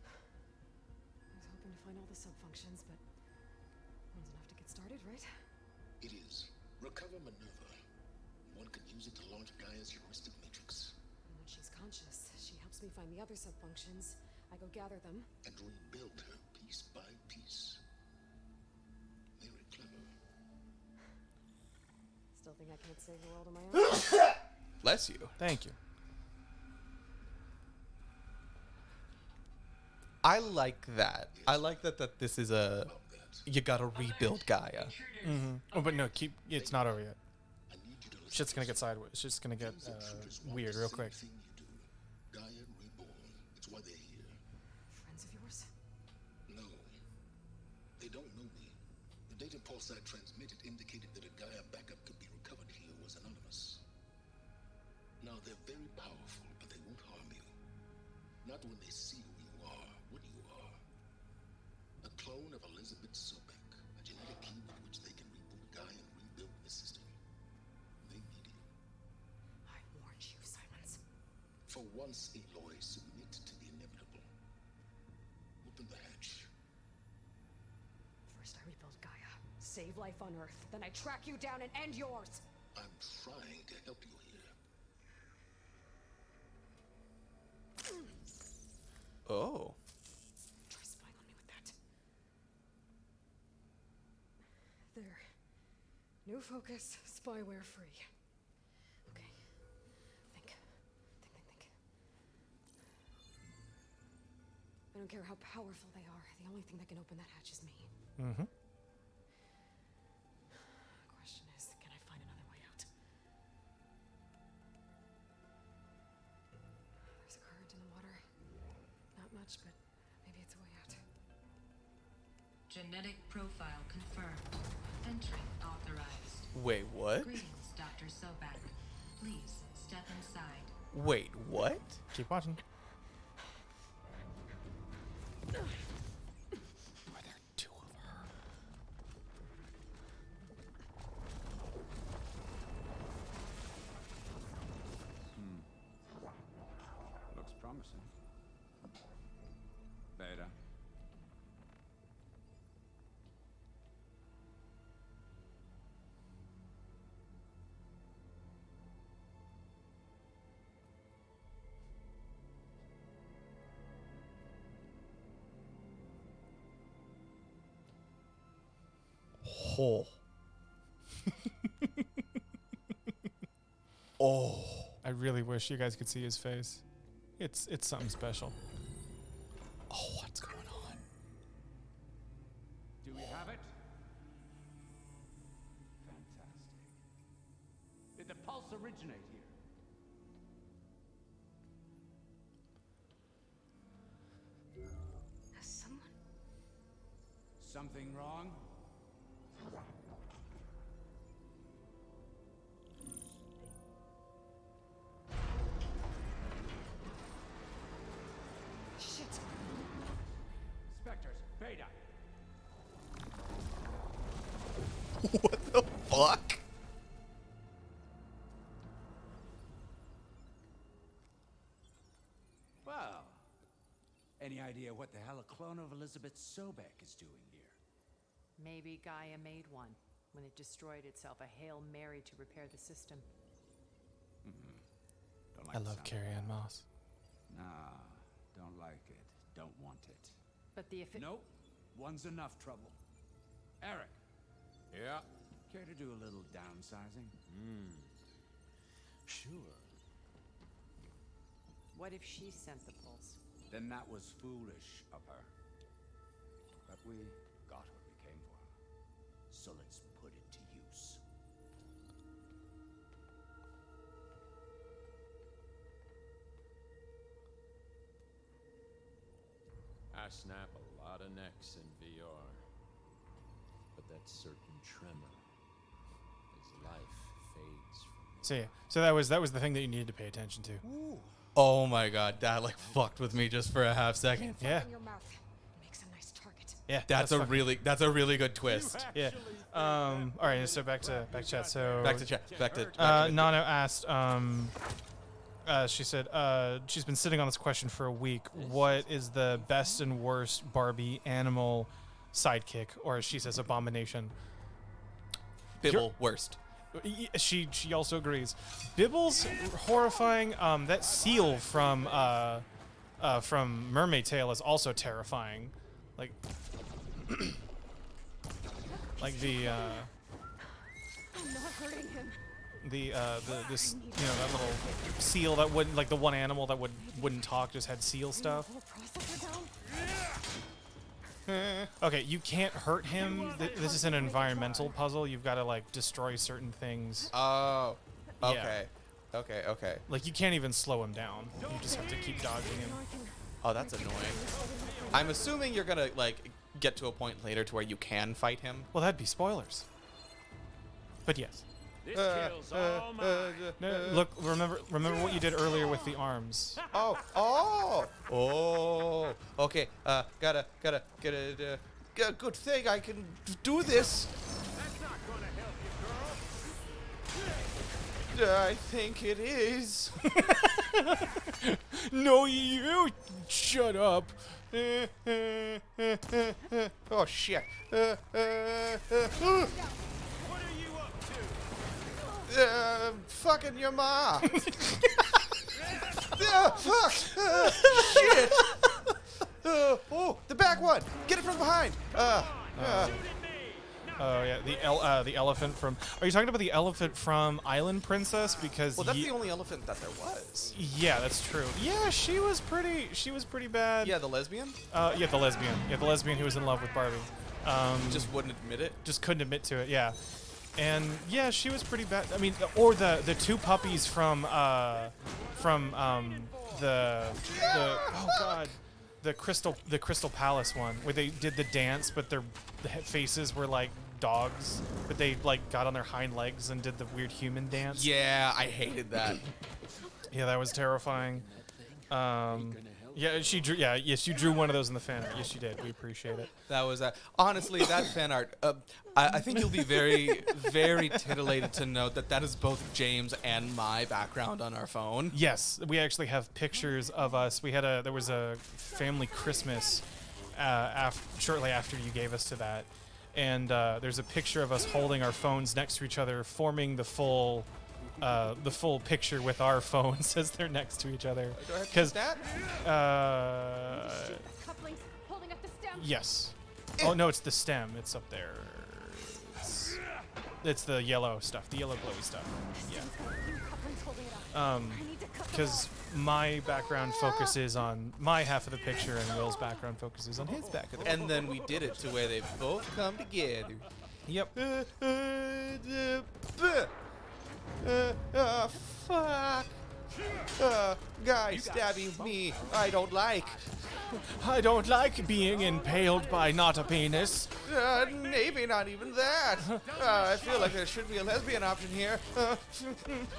I was hoping to find all the sub-functions, but one's enough to get started, right? It is. Recover Minerva. One could use it to launch Gaia's heuristic matrix. And when she's conscious, she helps me find the other sub-functions. I go gather them. And rebuild her piece by piece. Very clever. Still think I can't save the world on my own? Bless you. Thank you. I like that. I like that this is a... About that, You gotta rebuild Gaia. Oh, but no, it's not over yet. I need you to listen. Shit's gonna get sideways. Shit's gonna get These intruders want weird the real same quick. thing you do. Gaia reborn. It's why they're here. Friends of yours? No. They don't know me. The data pulse I transmitted indicated that a Gaia backup could be recovered here was anonymous. Now, they're very powerful, but they won't harm you. Not when they see who you are, what you are. A clone of Elizabeth Sobek, a genetic key with which they can reboot Gaia and rebuild the system. They need you. I warned you, Simons. For once, Aloy, submit to the inevitable. Open the hatch. First I rebuild Gaia, save life on Earth, then I track you down and end yours. I'm trying to help you here. Oh. Try spying on me with that. There. New focus, spyware free. Okay. Think. I don't care how powerful they are. The only thing that can open that hatch is me. Mm-hmm. Question is, can I find another way out? There's a current in the water. Not much, but maybe it's a way out. Genetic profile confirmed. Entry authorized. Wait, what? Greetings, Dr. Sobek. Please step inside. Wait, what? Keep watching. Are there two of her? Looks promising. Vader. Oh. Oh. I really wish you guys could see his face. It's something special. Oh, what's going on? Do we have it? Fantastic. Did the pulse originate here? Has someone... Something wrong? Shit! Spectres, Vader. What the fuck? Well, any idea what the hell a clone of Elizabeth Sobek is doing here? Maybe Gaia made one when it destroyed itself, a Hail Mary to repair the system. Don't like I the love sound of Carrie that. Ann Moss. Nah, don't like it. Don't want it. But the Nope. One's enough trouble. Eric. Yeah. Care to do a little downsizing? Sure. What if she sent the pulse? Then that was foolish of her. But we got what we came for. So let's put it to use. I snap a lot of necks in VR. But that certain tremor as life fades from me. So yeah, so that was the thing that you needed to pay attention to. Oh my god, that like fucked with me just for a half second. Yeah, In your mouth. Makes a nice target. yeah. That's a fucking- really good twist. yeah. All right, so back to chat. So Back to chat. Back to Nano asked, She said, she's been sitting on this question for a week. What is the best and worst Barbie animal sidekick? Or as she says, abomination. Bibble, worst. She also agrees. Bibble's horrifying. That seal from Mermaid Tale is also terrifying. Like, like the I'm not hurting him. this that little seal that wouldn't, like the one animal that wouldn't talk, just had seal stuff. Okay, you can't hurt him. This is an environmental puzzle. You've got to like destroy certain things. Oh, okay. Yeah. Okay. Like you can't even slow him down. You just have to keep dodging him. Oh, that's annoying. I'm assuming you're gonna like get to a point later to where you can fight him. Well, that'd be spoilers. But yes. This kill's all mine. No, look, remember what you did earlier with the arms. Oh. Okay. Gotta. Good thing I can do this. That's not gonna help you, girl. I think it is. No, you shut up. Oh shit. What are you up to? Fucking your ma. Fuck. Shit. Oh, the back one. Get it from behind. Oh yeah, the elephant from. Are you talking about the elephant from Island Princess? Because Well, that's the only elephant that there was. Yeah, that's true. Yeah, she was pretty bad. Yeah, the lesbian. Yeah, the lesbian. Yeah, the lesbian who was in love with Barbie. Just wouldn't admit it. Just couldn't admit to it. Yeah, and yeah, she was pretty bad. I mean, or the two puppies from the oh god. The Crystal Palace one, where they did the dance, but their faces were like dogs, but they like got on their hind legs and did the weird human dance. Yeah, I hated that. Yeah, that was terrifying. Yeah, she drew. Yeah, yes, you drew one of those in the fan art. Yes, you did. We appreciate it. That was honestly that fan art. I think you'll be very, very titillated to note that is both James and my background on our phone. Yes, we actually have pictures of us. There was a family Christmas shortly after you gave us to that, and there's a picture of us holding our phones next to each other, forming the full picture with our phones as they're next to each other. Because that. Yes. Oh no, it's the stem. It's up there. It's the yellow stuff, the yellow glowy stuff. Yeah. Because my background focuses on my half of the picture, and Will's background focuses on his back of the picture. And then we did it to where they both come together. Yep. Fuck. Guy stabbing me. I don't like. I don't like being impaled by not a penis. Maybe not even that. I feel like there should be a lesbian option here.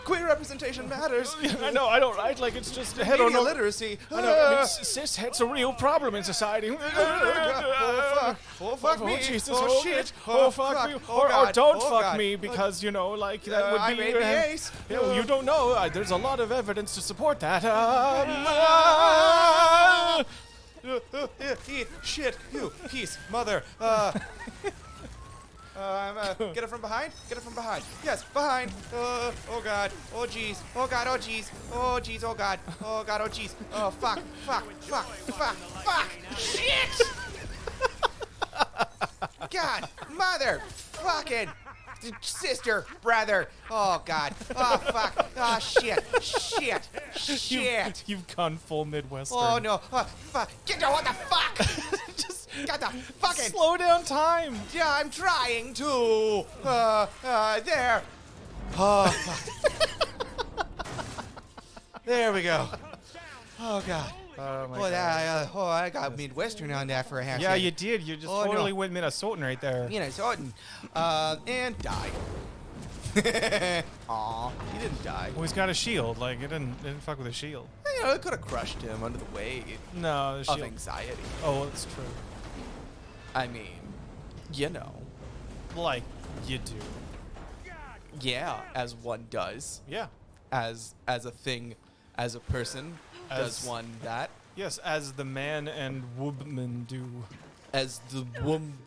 Queer representation matters. I know, I don't write like it's just Media literacy. I know, I mean, cis-het's a real problem in society. Oh fuck me. Oh Jesus, Oh shit. Oh fuck me. Oh, Or God. don't Oh, fuck God. me, because, you know, like, that would be... I made the ace. You don't know. There's a lot of evidence to support that. Shit, you piece, mother. Get it from behind? Get it from behind. Yes, behind. Oh god. Oh jeez. Oh god. Oh jeez. Oh jeez. Oh god. Oh god. Oh jeez. Oh fuck. Shit. God. Mother. Fucking. Sister, brother. Oh god. Oh fuck. Oh shit. You've gone full Midwestern. Oh no. Fuck. What the fuck? Just got the fucking. Slow down time. Yeah, I'm trying to. There. Oh fuck. There we go. Oh god. Oh my Well, God. I got Midwestern on that for a half. Yeah, second. you did. You just Oh, no. totally went Minnesotan right there. Minnesotan. And died. Aw, he didn't die. Well, he's got a shield. Like, it didn't fuck with a shield. You know, it could have crushed him under the weight No, the of shield. anxiety. Oh, that's true. I mean, you know. Like, you do. Yeah, as one does. Yeah. As a thing as a person, does As- one that? Yes, as the man and woman do. As the woman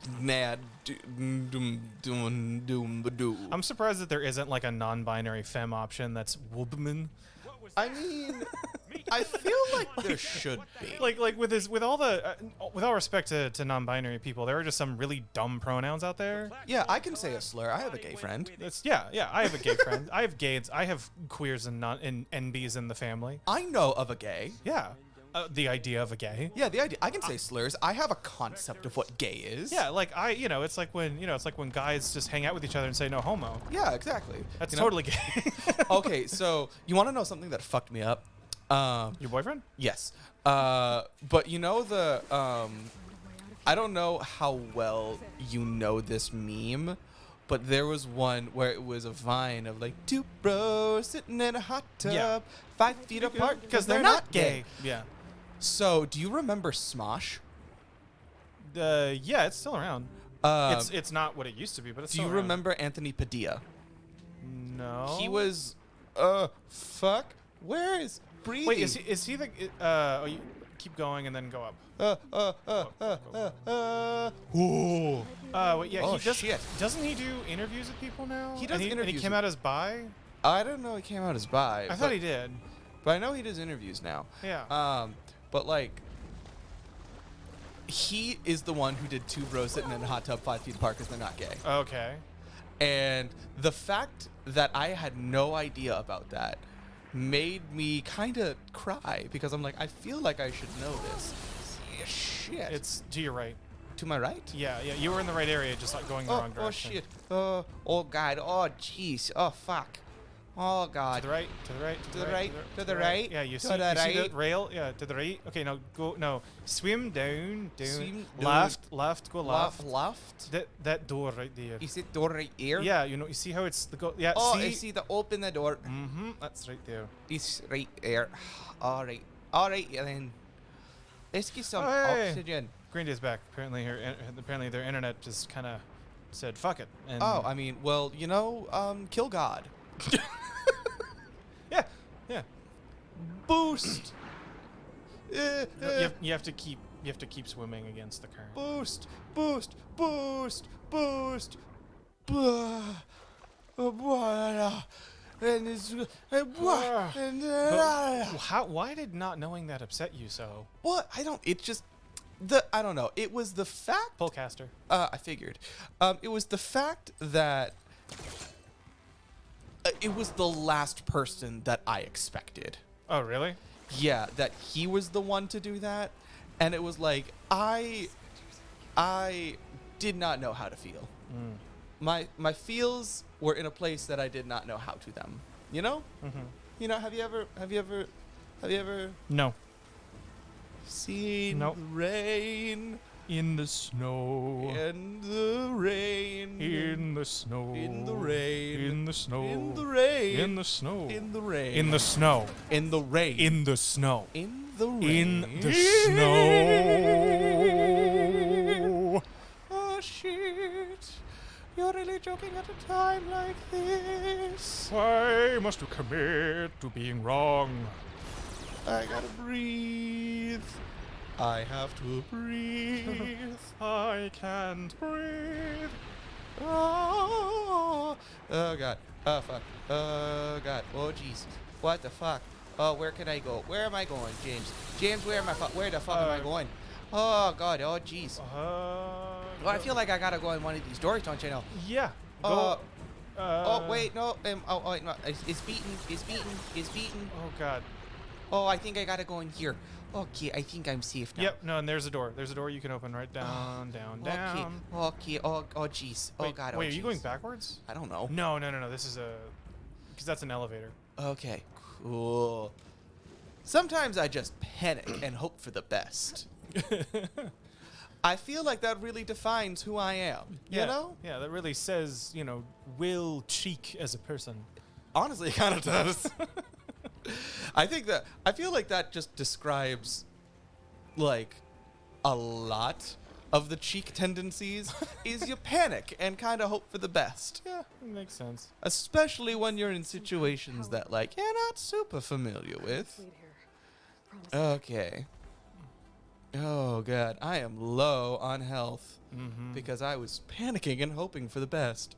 do. I'm surprised that there isn't like a non-binary femme option that's woman. I mean, I feel like there should be. Like with all respect to non-binary people, there are just some really dumb pronouns out there. Yeah, I can say a slur. I have a gay friend. Yeah. I have a gay friend. I have gays. I have queers and NBs in the family. I know of a gay. Yeah, the idea of a gay. Yeah, the idea. I can say slurs. I have a concept of what gay is. Yeah, like it's like when guys just hang out with each other and say no homo. Yeah, exactly. That's You know? totally gay. Okay, so you want to know something that fucked me up? Your boyfriend? Yes. But you know the I don't know how well you know this meme, but there was one where it was a vine of like two bros sitting in a hot tub, Yeah. 5 feet apart Because they're not gay. Yeah. So, do you remember Smosh? Yeah, it's still around. It's not what it used to be, but it's Do still you around. remember Anthony Padilla? No. He was fuck. Where is breathing? Wait, is he the you keep going and then go up. Ooh. Wait, yeah, Oh, he does, shit. Doesn't he do interviews with people now? He does and he interviews came with- out as bi? I don't know. He came out as bi. I thought he did. But I know he does interviews now. Yeah. But like, he is the one who did two bros sitting in a hot tub 5 feet apart because they're not gay. Okay. And the fact that I had no idea about that made me kind of cry because I'm like, I feel like I should know this. Yeah, shit. It's to your right. To my right? Yeah, you were in the right area, just like going the wrong Oh direction. shit. Oh god. Oh jeez. Oh fuck. Oh god. To the right, to the right, To the right, to the right, Yeah, you to see, the you see the right. rail? Yeah, to the right. Okay, now go. No, swim down. Swim left, left, go left. Left. That door right there. Is it door right here? Yeah, you see how it's the go. Yeah. Oh, see? I see the open the door. Mm-hmm. That's right there. It's right there. All right. All right, then. Let's get some Hey. oxygen. Green Day's back. Apparently their internet just kind of said fuck it. And Oh, I mean, well, you know, kill God. yeah, yeah. Boost. No, you have to keep swimming against the current. Boost. Boost. Boost. Boost. And it's Why did not knowing that upset you so? what? I don't. It just I don't know. It was the fact. Pullcaster. I figured. It was the fact that it was the last person that I expected. Oh, really? Yeah, that he was the one to do that, and it was like I did not know how to feel. My feels were in a place that I did not know how to them. You know? Mm-hmm. You know? Have you ever No. seen Nope. the rain? In the snow. In the rain. In the snow. In the rain. In the snow. In the rain. In the snow. In the rain. In the snow. In the rain. In the snow. In the rain. In the snow. Oh shit. You're really joking at a time like this. Why must you commit to being wrong? I gotta breathe. I have to breathe. I can't breathe. Oh god. Oh fuck. Oh god. Oh jeez. What the fuck? Oh, where can I go? Where am I going, James? James, where the fuck am I going? Oh god. Oh jeez. Well, I feel like I gotta go in one of these doors, don't you know? Yeah. Oh wait, no. Oh wait, no. It's beaten. Oh god. Oh, I think I gotta go in here. Okay, I think I'm safe now. Yep. No, and there's a door. There's a door you can open right down, down, down. Okay. Oh jeez. Oh Wait, god. Wait, oh, are you jeez. going backwards? I don't know. No. This is because that's an elevator. Okay. Cool. Sometimes I just panic and hope for the best. I feel like that really defines who I am. Yeah, You know? Yeah, that really says, Will Cheek as a person. Honestly, it kind of does. I feel like that just describes like a lot of the cheek tendencies is you panic and kind of hope for the best. Yeah, it makes sense. Especially when you're in situations that, like, you're not super familiar with. Wait here. Promise. Okay. Oh, God. I am low on health because I was panicking and hoping for the best.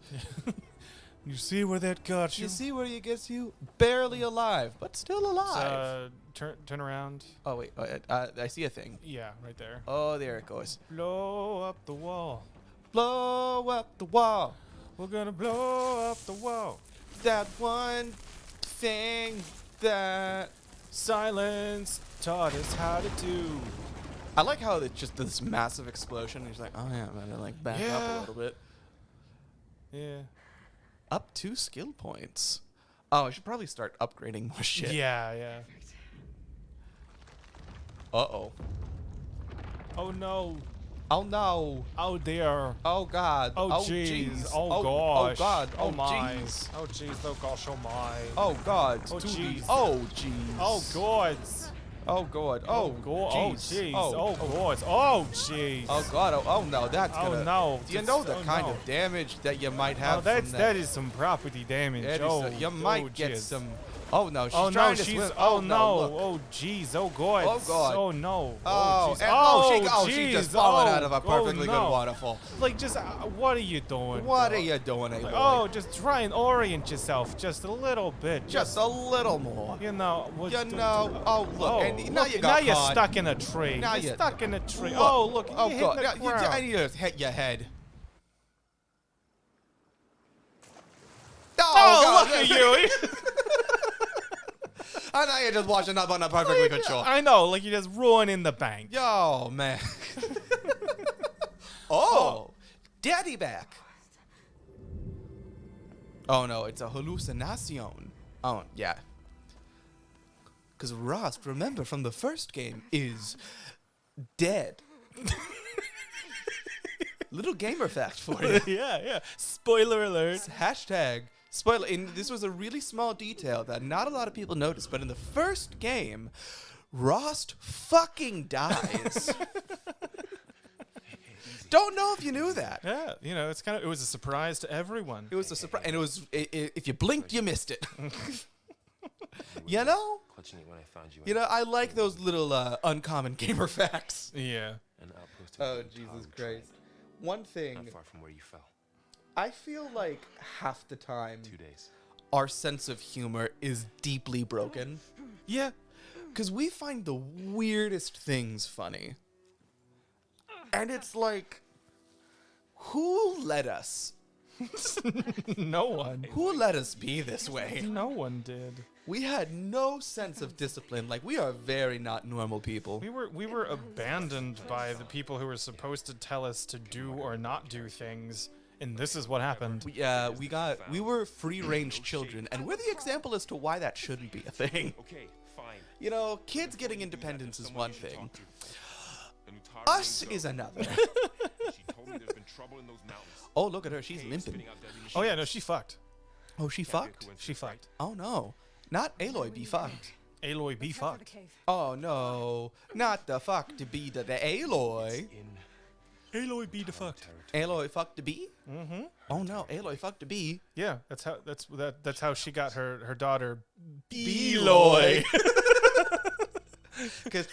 You see where that got You see where it gets you? Barely alive, but still alive. Turn around. Oh, wait. I see a thing. Yeah, right there. Oh, there it goes. Blow up the wall. Blow up the wall. We're gonna blow up the wall. That one thing that... Silence taught us how to do. I like how it's just this massive explosion. He's like, oh, yeah, I'm gonna, like, back up Yeah. a little bit. Yeah. Up 2 skill points. Oh, I should probably start upgrading more shit. Yeah, yeah. Uh-oh. Oh no. Oh, no. Oh dear. Oh, God. Oh jeez. jeez. Oh Oh, gosh. God. Oh Oh, my. jeez. Oh jeez. Oh gosh. Oh my. Oh, God. Oh, 2D. jeez. Oh, jeez. Oh god. Oh, God. Oh Oh, god. Oh jeez. Oh Oh, god. Oh jeez. oh, God. Oh, no. That's Oh, gonna... no. Do you know That's- the oh, kind no. of damage that you might have Oh, that's from that is some property damage. That is Oh, you might oh, get jeez. some... Oh, no. She's Oh trying no, to she's. swim. Oh no. Look. Oh jeez. Oh god. Oh, God. Oh no. Oh, jeez. and, she just jeez. fallen Oh, out of a perfectly no. good waterfall. Like just what are you doing? What bro? are you doing, Aloy? Like, oh, just try and orient yourself just a little bit. just a little more. You know. What, You know. Oh, look. Oh, and now look, you now got you're caught. stuck in a tree. Now you're you- stuck in a tree. Look. Oh, look. Oh, you God. hit Yeah, the ground. I need to hit your head. Oh, Look at you. I know you're just washing up on a perfectly good shore. I know, like you're just ruining the bank. Yo, man. Oh, daddy back. Oh, no, it's a hallucination. Oh, yeah. Because Rost, remember from the first game, is dead. Little gamer fact for you. Yeah. Spoiler alert. Hashtag spoiler. And this was a really small detail that not a lot of people noticed, but in the first game, Rost fucking dies. Don't know if you knew that. Yeah, you know, it was a surprise to everyone. It was a surprise, and it was if you blinked, you missed it. You know? Clutching it when I found you. You know, I like those little uncommon gamer facts. Yeah. An outpost of Oh, the Jesus Taru Christ. tribe, One thing, Not far from where you fell. I feel like half the time 2 days. our sense of humor is deeply broken. Yeah. Because we find the weirdest things funny. And it's like, who let us? No one. Who let us be this way? No one did. We had no sense of discipline. Like, we are very not normal people. We were abandoned by the people who were supposed to tell us to do or not do things, and this is what happened. We were free-range children, and we're the example as to why that shouldn't be a thing. Okay, fine. You know, kids getting independence is one thing. Us is another. She told me there's been trouble in those mountains. Oh, look at her. She's limping. Oh yeah, no, she fucked. Oh, she fucked? She fucked. Oh, no. Not Aloy be fucked. Aloy be Let's head for the fucked. cave. Oh, no. Not the fuck to be the Aloy. In Aloy be the fucked. Aloy fucked to be? Mm-hmm. Oh, no. Aloy fucked to be. Yeah, that's how she got her daughter Beloy. Because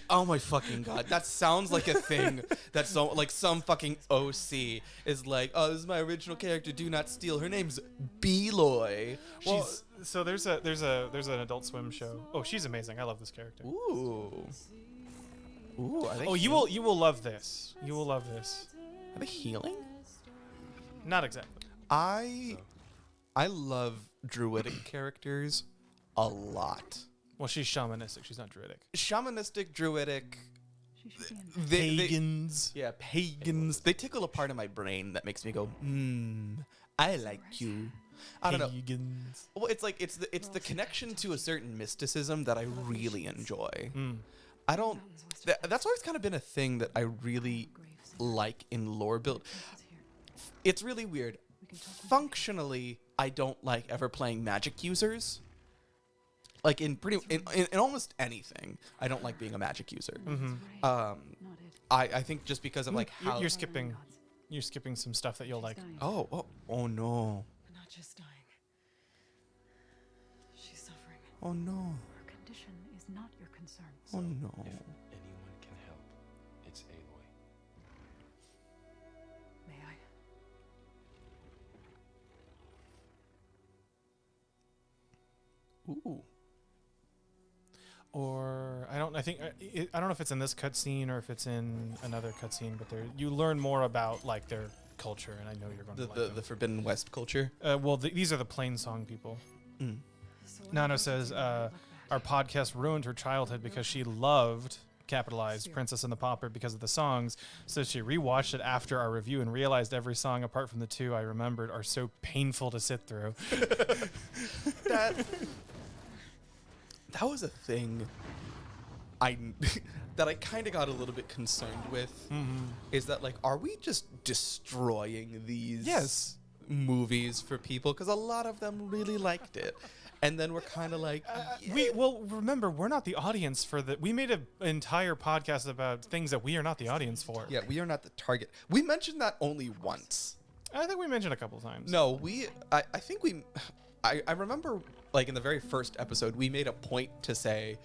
oh my fucking god, that sounds like a thing that some fucking OC is like, oh, this is my original character, do not steal. Her name's Beloy. Well, so there's an Adult Swim show. Oh, she's amazing. I love this character. Ooh. Are they Oh, you will love this. You will love this. Are they healing? Not exactly. I love druidic characters a lot. Well, she's shamanistic. She's not druidic. Shamanistic, druidic. Pagans. Yeah, pagans. They tickle a part of my brain that makes me go, I like you. I don't know. Pagans. Well, it's like it's the connection to a certain mysticism that I really enjoy. Mm. I don't. That's always kind of been a thing that I really like in lore build. It's really weird. Functionally, I don't like ever playing magic users. Like in almost anything, I don't like being a magic user. Mm-hmm. I think just because of like how You're skipping some stuff that you'll like. Oh no. Not just dying. She's suffering. Oh no. Her condition is not your concern. Oh no. If anyone can help, it's Aloy. May I? Ooh. Or I don't know if it's in this cutscene or if it's in another cutscene, but you learn more about like their culture, and I know you're going to like The Forbidden West culture. well, these are the Plain Song people. Nano says our podcast ruined her childhood because she loved capitalized Princess and the Pauper because of the songs. So she rewatched it after our review and realized every song apart from the two I remembered are so painful to sit through. That was a thing that I kind of got a little bit concerned with. Is that like, are we just destroying these movies for people? Because a lot of them really liked it. And then we're kind of like, remember, we're not the audience for the. We made an entire podcast about things that we are not the audience for. Yeah, we are not the target. We mentioned that only once. I think we mentioned a couple times. No, I think I remember like in the very first episode, we made a point to say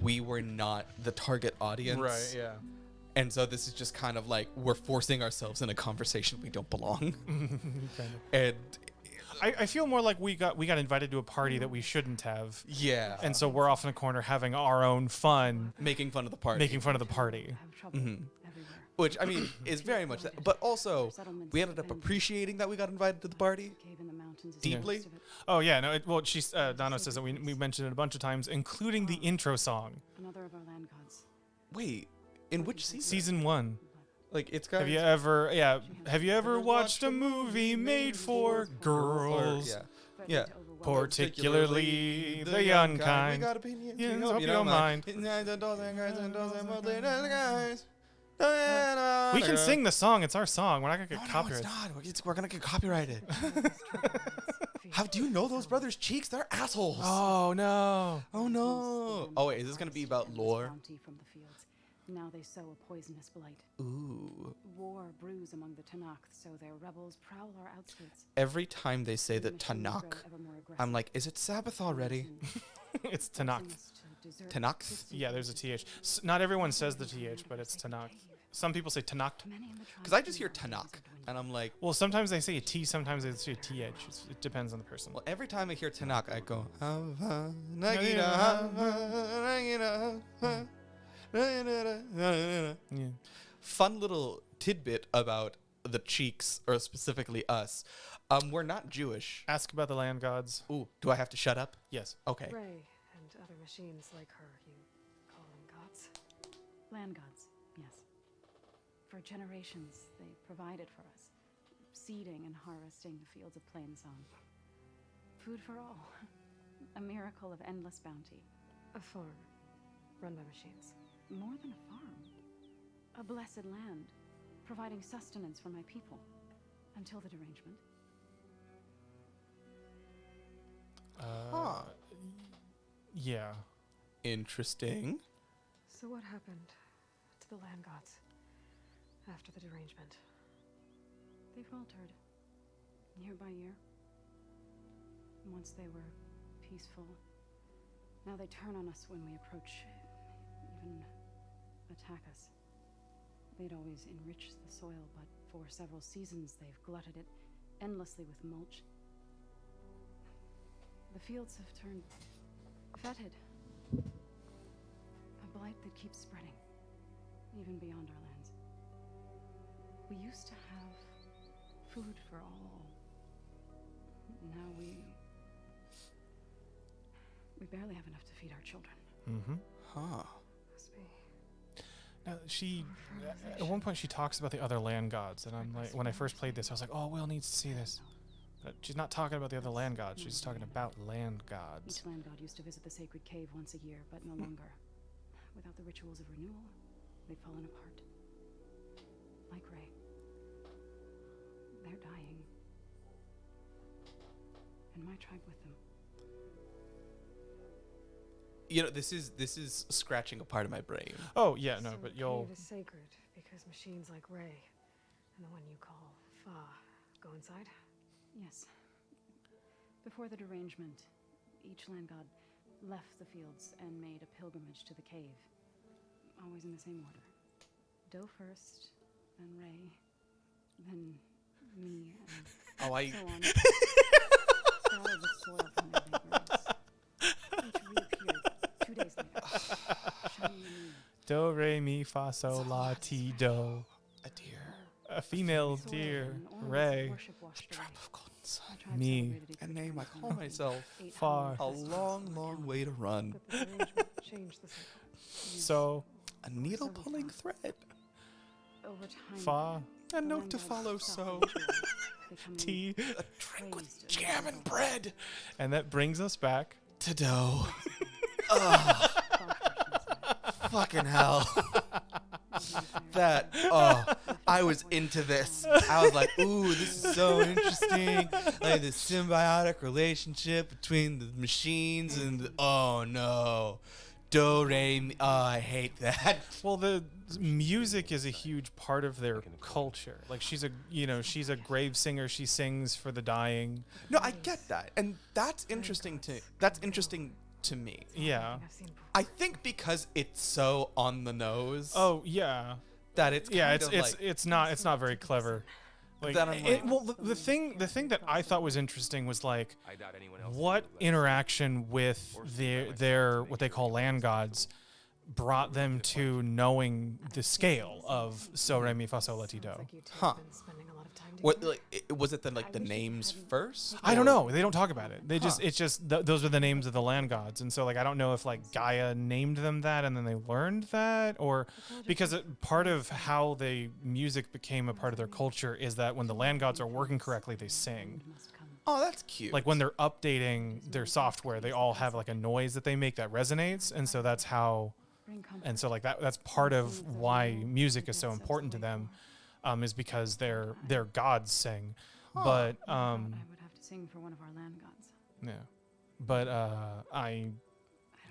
we were not the target audience. Right, yeah. And so this is just kind of like we're forcing ourselves in a conversation we don't belong. And I feel more like we got invited to a party that we shouldn't have. Yeah. And so we're off in a corner having our own fun. Making fun of the party. Making fun of the party. Which, I mean, is very much that. But also, we ended up appreciating that we got invited to the party deeply. Oh, yeah. No. Dano says that we mentioned it a bunch of times, including the intro song. Another of our land gods. Wait, in which season? Season 1. Like, it's got. Have you ever watched a movie made for girls? Yeah. Particularly the young kind. We got opinions. Yeah, hope you don't mind. We can sing the song. It's our song. We're not going to get copyrighted. No, it's not. We're going to get copyrighted. How do you know those brothers' cheeks? They're assholes. Oh, no. Oh, no. Oh, wait. Is this going to be about lore? Now they sow a poisonous blight. Ooh. War brews among the Tanakh, so their rebels prowl our outskirts. Every time they say the Tanakh, I'm like, is it Sabbath already? It's Tanakh. Tanakh? Yeah, there's a TH. Not everyone says the TH, but it's Tanakh. Some people say Tanakh. Because I just hear Tanakh, and I'm like... Well, sometimes they say a T, sometimes they say a TH. It depends on the person. Well, every time I hear Tanakh, I go... Fun little tidbit about the cheeks, or specifically us. We're not Jewish. Ask about the land gods. Ooh, do I have to shut up? Yes. Okay. Ray and other machines like her, you call them gods? Land gods, yes. For generations, they provided for us, seeding and harvesting the fields of plain song. Food for all. A miracle of endless bounty. A farm, run by machines. More than a farm. A blessed land, providing sustenance for my people. Until the derangement. Yeah. Interesting. So what happened to the land gods after the derangement? They faltered, year by year. Once they were peaceful, now they turn on us when we approach, even attack us. They'd always enriched the soil, but for several seasons they've glutted it endlessly with mulch. The fields have turned fetid. A blight that keeps spreading, even beyond our lands. We used to have food for all. Now we barely have enough to feed our children. Mm-hmm. Huh. Must be. Now, at one point she talks about the other land gods, and I'm like, when I first played this, I was like, oh, Will needs to see this. But she's not talking about the other land gods. She's talking about land gods. Each land god used to visit the sacred cave once a year, but no longer. Without the rituals of renewal, they've fallen apart. Like Ray. They're dying. And my tribe with them. You know, this is scratching a part of my brain. Oh yeah, no, So but the you'll. cave is sacred because machines like Ray and the one you call Fa go inside. Yes. Before the derangement, each land god left the fields and made a pilgrimage to the cave. Always in the same order. Doe first, then Ray, then me, and Oh, I. so on. Scattered with soil from their vagrants. Each reappeared 2 days later, shining anew. Do re mi fa sol la ti do. A deer. A female Soil deer. and ornaments of Ray. worship washed away. Drop of golden sun. My tribe Me. celebrated its A name I return call from myself. 8 Far. hallowed A festivals long, on the long calendar. way to run. But the derangement changed the cycle. So A needle pulling thread. Over time, fa A the note land to gods follow. sought So ritual, becoming tea. a drink with praised and jam and revered. bread. And that brings us back. To dough. Thought Fucking hell. That, I was into this. I was like, ooh, this is so interesting. Like the symbiotic relationship between the machines and oh no. Do, re, mi. Oh, I hate that. Well, the music is a huge part of their culture. Like she's a grave singer. She sings for the dying. No, I get that. And that's interesting to me. Yeah. I've seen I think because it's so on the nose Oh yeah. that it's Yeah. kind It's of it's like, it's not very clever. Like, Then I'm like- well, the thing that I thought was interesting was like, I doubt anyone else what would let interaction with their what they call land gods brought them to knowing the scale of so re mi fa sol la ti do. like you two Huh. have been spending a lot of time what together. was it the names first? I don't Or- know. They don't talk about it. They just Huh. it's just those are the names of the land gods, and so like I don't know if like Gaia named them that and then they learned that, or because part of how the music became a part of their culture is that when the land gods are working correctly, they sing. must come. Oh, that's cute. Like when they're updating their software, they all have like a noise that they make that resonates, and so that's how. Bring comfort. And so like that's part of why music is so important to them, is because their gods sing. But I would have to sing for one of our land gods. yeah, but I I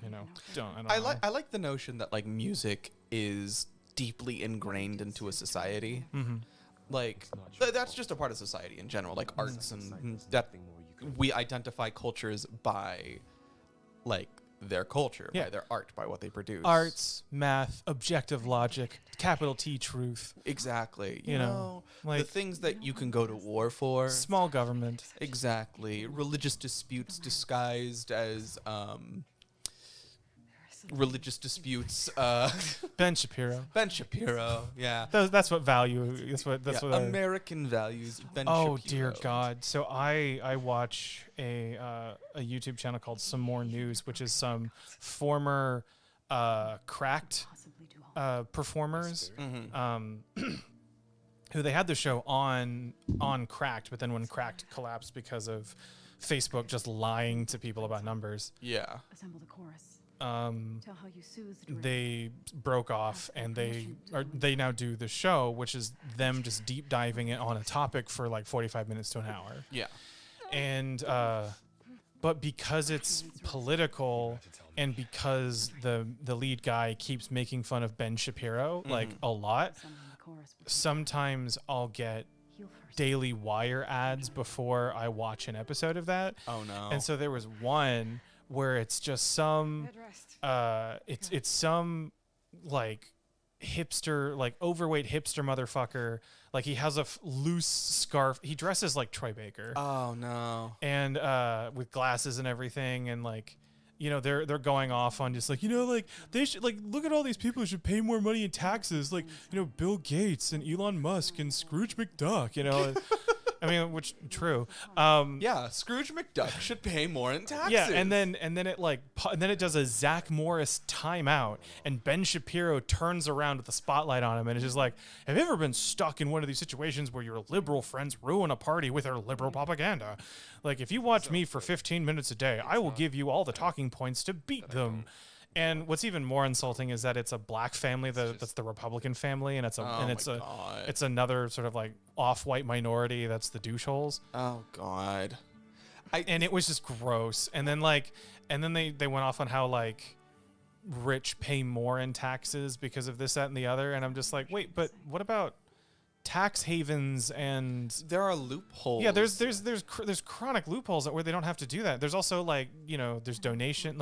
don't know even don't I don't I know. like I like the notion that like music is deeply ingrained into a society. Mhm. Like that's just a part of society in general, like arts and that Nothing more you can we identify cultures by like their culture, Yeah. by their art, by what they produce. Arts, math, objective logic, capital T truth, Exactly. You know, the like- things that you can go to war for. small government. Exactly. Religious disputes disguised as religious disputes. Ben Shapiro. Ben Shapiro. Yeah. That's what value. That's Yeah, what. American values. Ben Oh Shapiro. dear God! So I watch a YouTube channel called Some More News, which is some former cracked possibly do all. performers Mm-hmm. who they had the show on Cracked, but then when Cracked collapsed because of Facebook just lying to people about numbers, Yeah. Assemble the chorus. um, Tell how you soothed Ray. they broke off and they now do the show, which is them just deep diving it on a topic for like 45 minutes to an hour. Yeah. And but because it's political and because the lead guy keeps making fun of Ben Shapiro like a lot, Assembling the chorus with sometimes I'll get heal first. Daily Wire ads before I watch an episode of that. Oh no. And so there was one where it's just some it's some like hipster, like overweight hipster motherfucker. Like he has a loose scarf. He dresses like Troy Baker. Oh no. And with glasses and everything, and like, you know, they're going off on just like, you know, like they should like look at all these people who should pay more money in taxes, like, you know, Bill Gates and Elon Musk and Scrooge McDuck, you know. I mean, which true. Yeah, Scrooge McDuck should pay more in taxes. Yeah, and then it like and then it does a Zach Morris timeout, and Ben Shapiro turns around with the spotlight on him, and it's just like, have you ever been stuck in one of these situations where your liberal friends ruin a party with their liberal propaganda? Like, if you watch me for 15 minutes a day, I will give you all the talking points to beat them. And what's even more insulting is that it's a black family that's the Republican family, and it's God. it's another sort of like off-white minority that's the doucheholes. Oh God. And it was just gross. And then they went off on how like rich pay more in taxes because of this, that, and the other. And I'm just like, wait, but what about tax havens? And there are loopholes. Yeah, there's chronic loopholes where they don't have to do that. There's also like, there's donation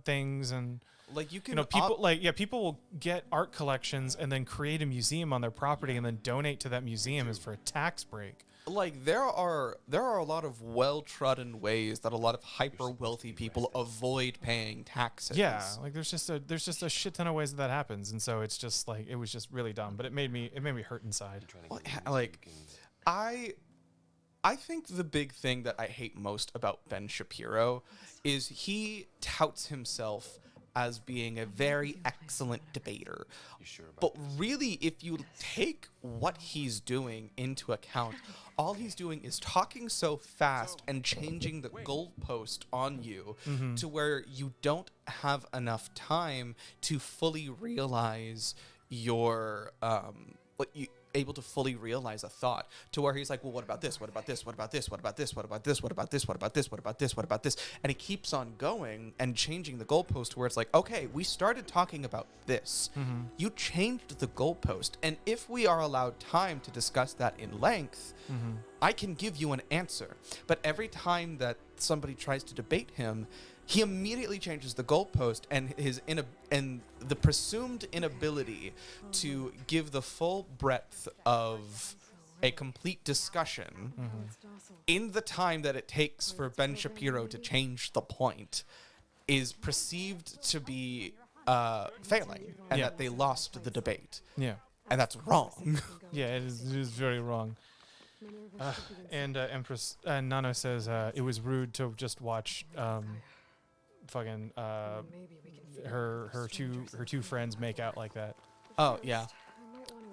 things, and like you can people will get art collections and then create a museum on their property and then donate to that museum as for a tax break. Like there are a lot of well-trodden ways that a lot of hyper wealthy people avoid paying taxes. Yeah, like there's just a shit ton of ways that happens, and so it's just like it was just really dumb, but it made me hurt inside. Well, like I think the big thing that I hate most about Ben Shapiro is he touts himself as being a very excellent debater. But really, if you take what he's doing into account, all he's doing is talking so fast and changing the goalpost on you to where you don't have enough time to fully realize your able to fully realize a thought, to where he's like, well, what about this? What about this? What about this? What about this? What about this? What about this? What about this? What about this? What about this? And he keeps on going and changing the goalpost to where it's like, okay, we started talking about this. You changed the goalpost. And if we are allowed time to discuss that in length, I can give you an answer. But every time that somebody tries to debate him, he immediately changes the goalpost, and the presumed inability to give the full breadth of a complete discussion in the time that it takes for Ben Shapiro to change the point is perceived to be failing, and that they lost the debate. Yeah. And that's wrong. Yeah, it is very wrong. And Empress Nano says it was rude to just watch fucking her two friends make out like that. Oh yeah.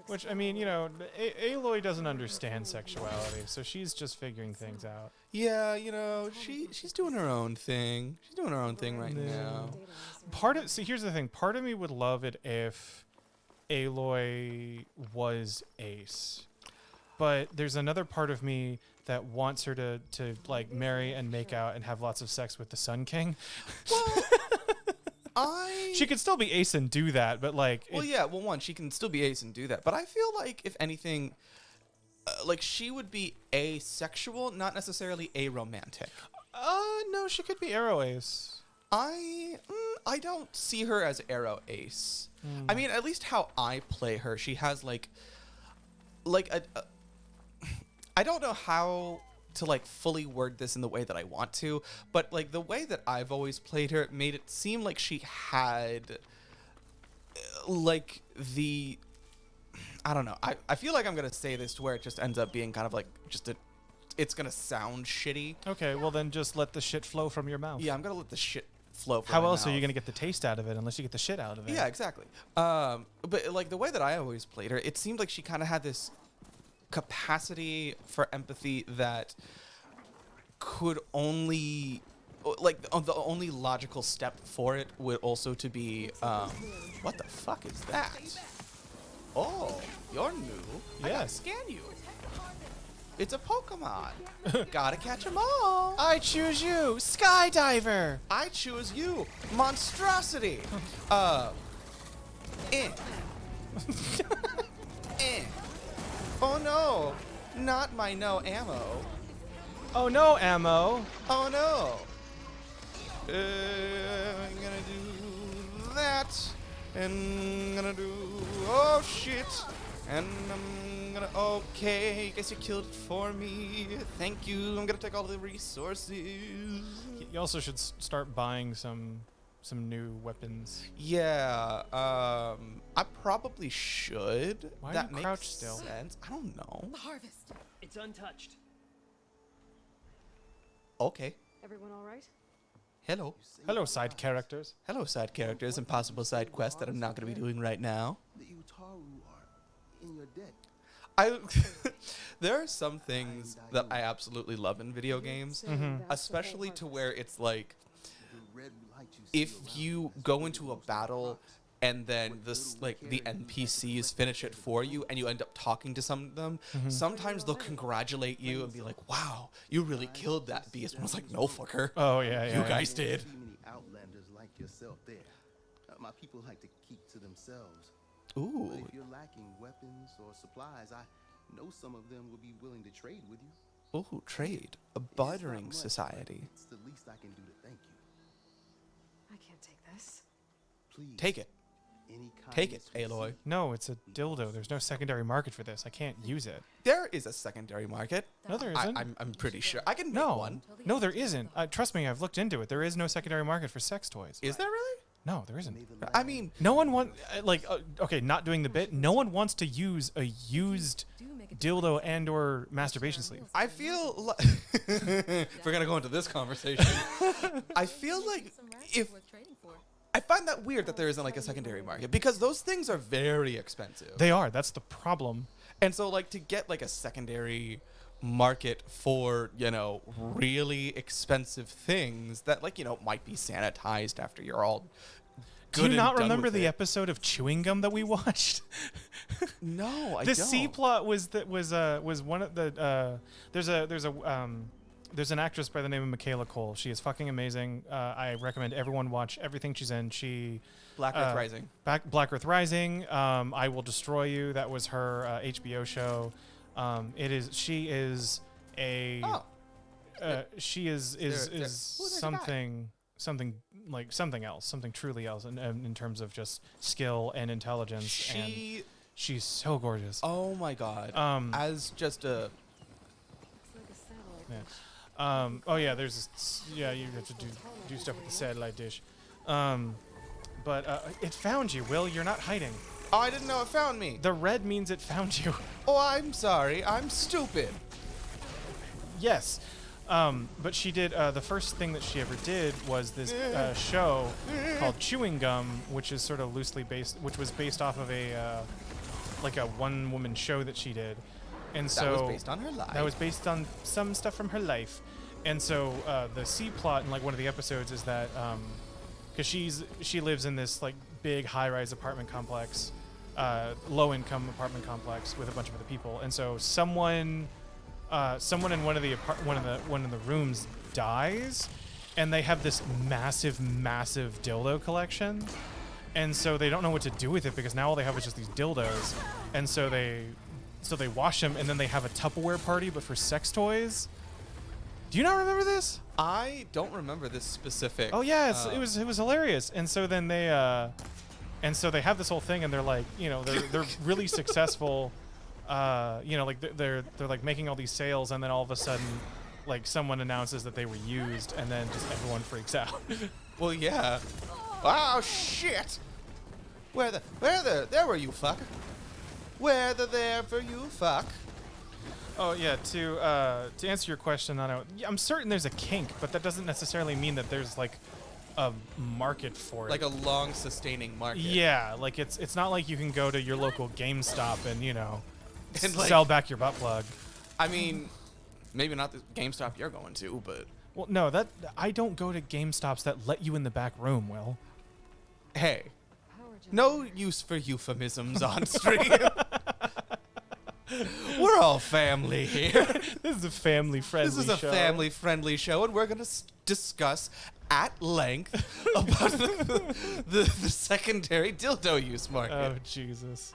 Which, I mean, Aloy doesn't understand sexuality, so she's just figuring things out. Yeah, she's doing her own thing. She's doing her own thing right now. Here's the thing. Part of me would love it if Aloy was Ace. But there's another part of me that wants her to like marry and make out and have lots of sex with the Sun King. Well, she could still be Ace and do that, but like. One, she can still be Ace and do that. But I feel like if anything, like she would be asexual, not necessarily aromantic. No, she could be Arrow Ace. I don't see her as Arrow Ace. I mean, at least how I play her, she has like a I don't know how to like fully word this in the way that I want to, but like the way that I've always played her made it seem like she had like I don't know. I feel like I'm going to say this to where it just ends up being kind of like it's going to sound shitty. Okay, well then just let the shit flow from your mouth. Yeah, I'm going to let the shit flow from How my else mouth. are you going to get the taste out of it unless you get the shit out of it? Yeah, exactly. But like the way that I always played her, it seemed like she kind of had this capacity for empathy that could only the only logical step for it would also to be what the fuck is that? Oh, you're new. I gotta scan you. It's a Pokemon. Gotta catch 'em all. I choose you, Skydiver. I choose you, Monstrosity. Oh no, not my no ammo. Oh no, ammo. Oh no. I'm gonna do that, and gonna do oh shit, and I'm gonna okay. Guess you killed it for me. Thank you. I'm gonna take all the resources. You also should start buying some new weapons. Yeah, I probably should. Why that are you makes crouched still? sense. I don't know. The harvest. It's untouched. Okay. Everyone all right? Hello. Hello, side characters. Hello, side characters and possible side quests that I'm not going to be doing right now. The Utaru are in your debt. There are some things that I absolutely love in video games, especially to where it's like, if you go into a battle and then the NPCs finish it for you and you end up talking to some of them, sometimes they'll congratulate you and be like, wow, you really killed that beast. And I was like, no, fucker. Oh, yeah. You guys did. Too many outlanders like yourself there. My people like to keep to themselves. Ooh. But if you're lacking weapons or supplies, I know some of them will be willing to trade with you. Ooh, trade. A It's not bartering much, society. but it's the least I can do to thank you. I can't take this. Please. Take it. Any Take it, kindness we Aloy. see, No, it's a dildo. There's no secondary market for this. I can't use it. There is a secondary market. No, there isn't. I'm pretty sure. I can make No, one. no, there isn't. Trust me, I've looked into it. There is no secondary market for sex toys. Is there really? No, there isn't. I mean, No one wants, okay, not doing the bit. No one wants to use a used dildo and/or masturbation sleeve. I feel like if we're gonna go into this conversation, I feel like if I find that weird that there isn't like a secondary market because those things are very expensive. They are. That's the problem. And so like to get like a secondary market for, you know, really expensive things that like, you know, might be sanitized after you're all good. Do you not and done remember with the it. episode of chewing gum that we watched? No, I The don't. C plot was one of the there's an actress by the name of Michaela Cole. She is fucking amazing. I recommend everyone watch everything she's in. Black Earth Rising. Black Earth Rising. I Will Destroy You. That was her HBO show. She is a she is something else, something truly else in terms of just skill and intelligence. And she's so gorgeous. Oh my god. As just a yeah. You have to do stuff with the satellite dish. But it found you, Will. You're not hiding. Oh, I didn't know it found me. The red means it found you. Oh, I'm sorry. I'm stupid. Yes. But she did, the first thing that she ever did was this show called Chewing Gum, which is sort of which was based off of a one-woman show that she did. And so that was based on her life. That was based on some stuff from her life. And so the C plot in like one of the episodes is that, because she lives in this like big high-rise apartment complex, low-income apartment complex with a bunch of other people. And so someone in one of the rooms dies, and they have this massive dildo collection, and so they don't know what to do with it because now all they have is just these dildos, and so they wash them, and then they have a Tupperware party but for sex toys. Do you not remember this? I don't remember this specific. Oh yeah, it was hilarious, and so then they have this whole thing, and they're like, you know, they're really successful. You know, like they're like making all these sales, and then all of a sudden, like someone announces that they were used, and then just everyone freaks out. Well, yeah. Oh shit! There were you, fuck. Where there for you, fuck. Oh yeah. To answer your question on it, I'm certain there's a kink, but that doesn't necessarily mean that there's like a market for it. Like a long sustaining market. Yeah, like it's not like you can go to your local GameStop and, you know, And, like, sell back your butt plug. I mean, maybe not the GameStop you're going to, but Well, no, I don't go to GameStops that let you in the back room, Will. hey, no use for euphemisms on stream. We're all family here. This is a family-friendly show. This is a family-friendly show, and we're going to discuss at length about the secondary dildo use market. Oh, Jesus.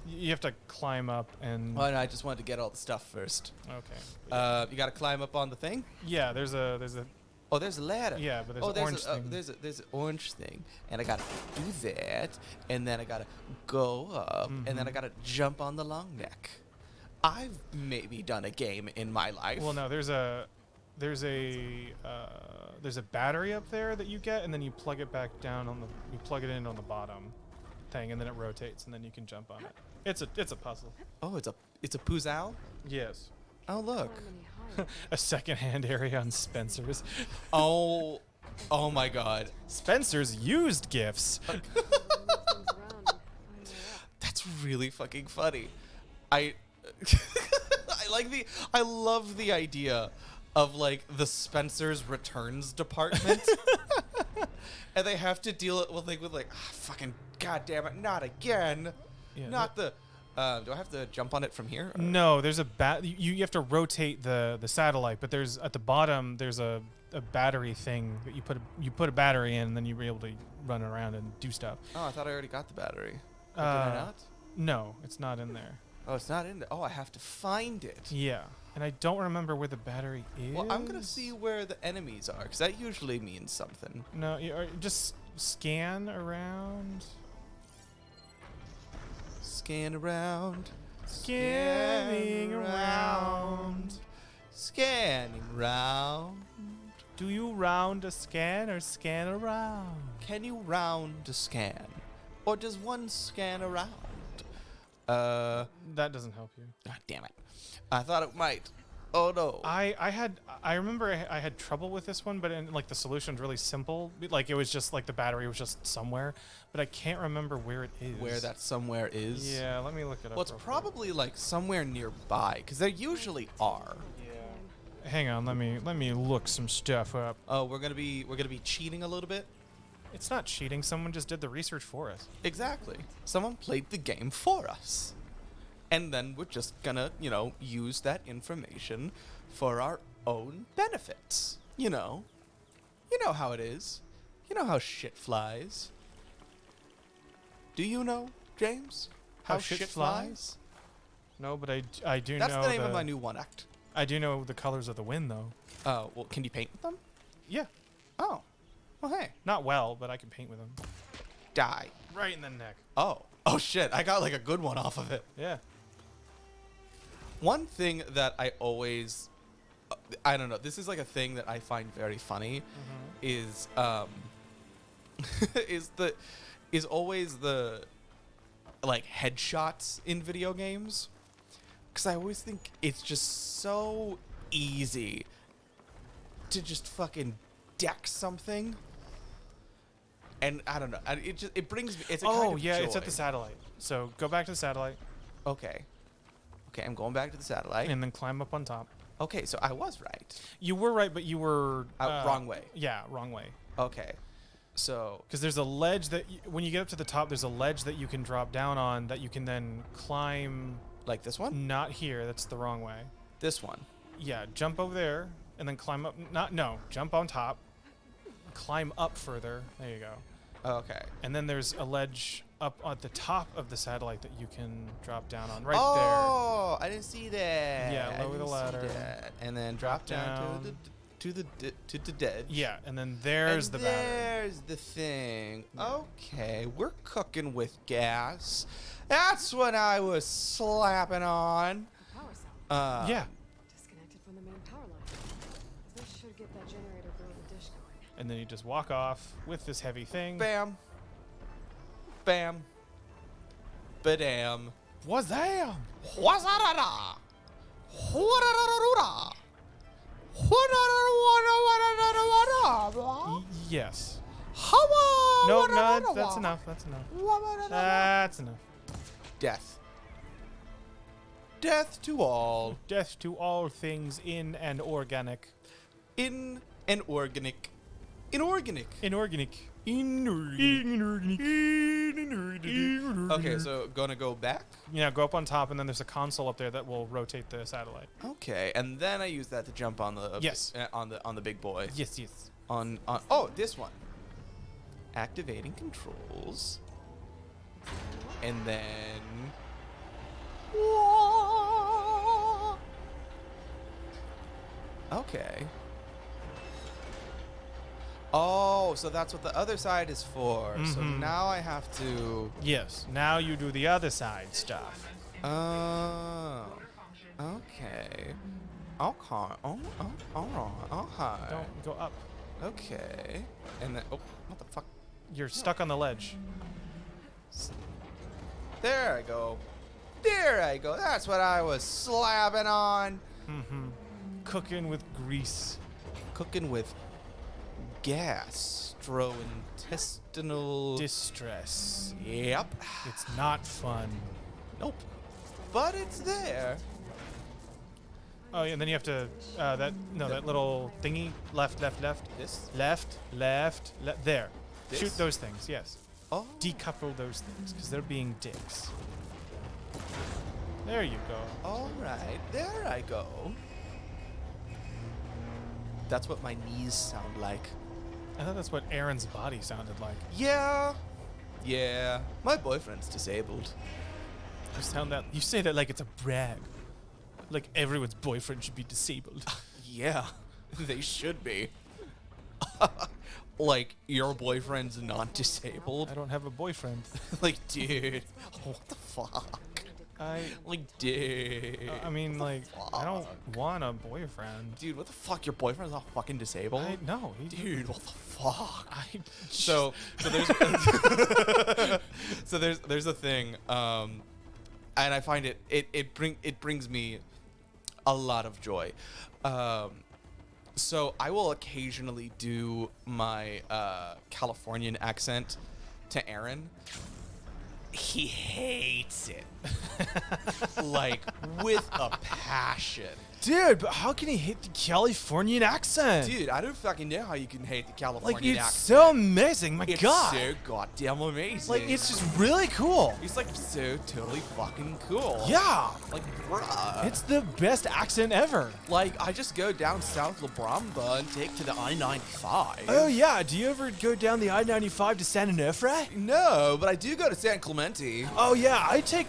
You have to climb up and... Well, no, I just wanted to get all the stuff first. Okay. You got to climb up on the thing? Yeah, there's a... Oh, there's a ladder. Yeah, but there's an orange thing. There's an orange thing, and I gotta do that, and then I gotta go up, and then I gotta jump on the long neck. I've maybe done a game in my life. Well, no, there's a battery up there that you get, and then you plug it back down you plug it in on the bottom thing, and then it rotates, and then you can jump on it. It's a puzzle. Oh, it's a Poozal? Yes. Oh, look. A secondhand area on Spencer's. Oh my God. Spencer's used gifts. That's really fucking funny. I love the idea of like the Spencer's returns department. And they have to deal with fucking goddamn it, not again. Yeah, not the Do I have to jump on it from here? or- No, there's a you have to rotate the satellite, but there's at the bottom there's a battery thing that you put a battery in, and then you're able to run around and do stuff. Oh, I thought I already got the battery. Did I not? No, it's not in there. Oh, it's not in there. Oh, I have to find it. Yeah, and I don't remember where the battery is. Well, I'm gonna see where the enemies are, because that usually means something. No, just scan around. Scan around. Scanning around. Scanning round. Do you round a scan or scan around? Can you round a scan? Or does one scan around? That doesn't help you. Ah, damn it. I thought it might. Oh no. I remember I had trouble with this one, but like the solution's really simple. Like it was just like the battery was just somewhere, but I can't remember where it is. Where that somewhere is? Yeah, let me look it up. Well, it's probably like somewhere nearby, because there usually are. Yeah. Hang on, let me look some stuff up. Oh, we're gonna be cheating a little bit. It's not cheating. Someone just did the research for us. Exactly. Someone played the game for us. And then we're just gonna, use that information for our own benefits. You know how it is. You know how shit flies. Do you know, James? How shit flies? No, but I do That's know the name of my new one act. I do know the colors of the wind, though. Oh, well, can you paint with them? Yeah. Oh. Well, hey. Not well, but I can paint with them. Die. Right in the neck. Oh. Oh, shit. I got like a good one off of it. Yeah. One thing that I always, I don't know, this is like a thing that I find very funny, is is always the like headshots in video games, because I always think it's just so easy to just fucking deck something, and I don't know, it brings me. It's a kind of yeah, it's joy. at the satellite. So go back to the satellite. Okay. Okay, I'm going back to the satellite. And then climb up on top. Okay, so I was right. You were right, but you were... wrong way. Yeah, wrong way. Okay. So... Because there's a ledge that... when you get up to the top, there's a ledge that you can drop down on that you can then climb... Like this one? Not here. That's the wrong way. This one? Yeah, jump over there and then climb up... jump on top. Climb up further. There you go. Okay. And then there's a ledge up at the top of the satellite that you can drop down on. Right there. Oh, I didn't see that. Yeah, lower the ladder. And then drop down to the dead. Yeah, and then there's the battery. There's the thing. Okay, we're cooking with gas. That's what I was slapping on. Power cell. Yeah. Disconnected from the main power line. This should get that generator below the dish going. And then you just walk off with this heavy thing. Bam. Bam. Badam. Wazam. Wazarara. Yes. No, that's enough. That's enough. That's enough. Death. Death to all. Death to all things in and organic. In and organic. Inorganic. Inorganic. Okay, so gonna go back. Yeah, go up on top, and then there's a console up there that will rotate the satellite. Okay, and then I use that to jump on the Yes. on the big boy. Yes, yes. On oh, this one. Activating controls. And then okay. Oh, so that's what the other side is for. So now I have to... Yes, now you do the other side stuff. Oh. Okay. Okay. Oh, alright. Okay. Don't go up. Okay. And then... Oh, what the fuck? You're stuck on the ledge. There I go. There I go. That's what I was slapping on. Cooking with grease. Cooking with... gastrointestinal distress. Yep. It's not fun. Nope. But it's there. Oh, yeah, and then you have to that little thingy left. This left. There. This? Shoot those things. Yes. Oh. Decouple those things because they're being dicks. There you go. All right, there I go. That's what my knees sound like. I thought that's what Aaron's body sounded like. Yeah. Yeah. My boyfriend's disabled. You say that like it's a brag. Like everyone's boyfriend should be disabled. Yeah, they should be. Like, your boyfriend's not disabled? I don't have a boyfriend. Like, dude. What the fuck? Dude. I mean, like, I don't want a boyfriend. Dude, what the fuck? Your boyfriend's not fucking disabled? No. Dude, what the fuck? So there's a thing, and I find it brings me a lot of joy. So I will occasionally do my Californian accent to Aaron. He hates it. Like, with a passion. Dude, but how can he hate the Californian accent? Dude, I don't fucking know how you can hate the Californian Like, it's accent. so amazing, my God. It's so goddamn amazing. Like, it's just really cool. He's like so totally fucking cool. Yeah. Like, bruh. It's the best accent ever. Like, I just go down South La Bamba and take to the I-95. Oh, yeah. Do you ever go down the I-95 to San Onofre? No, but I do go to San Clemente. Oh, yeah. I take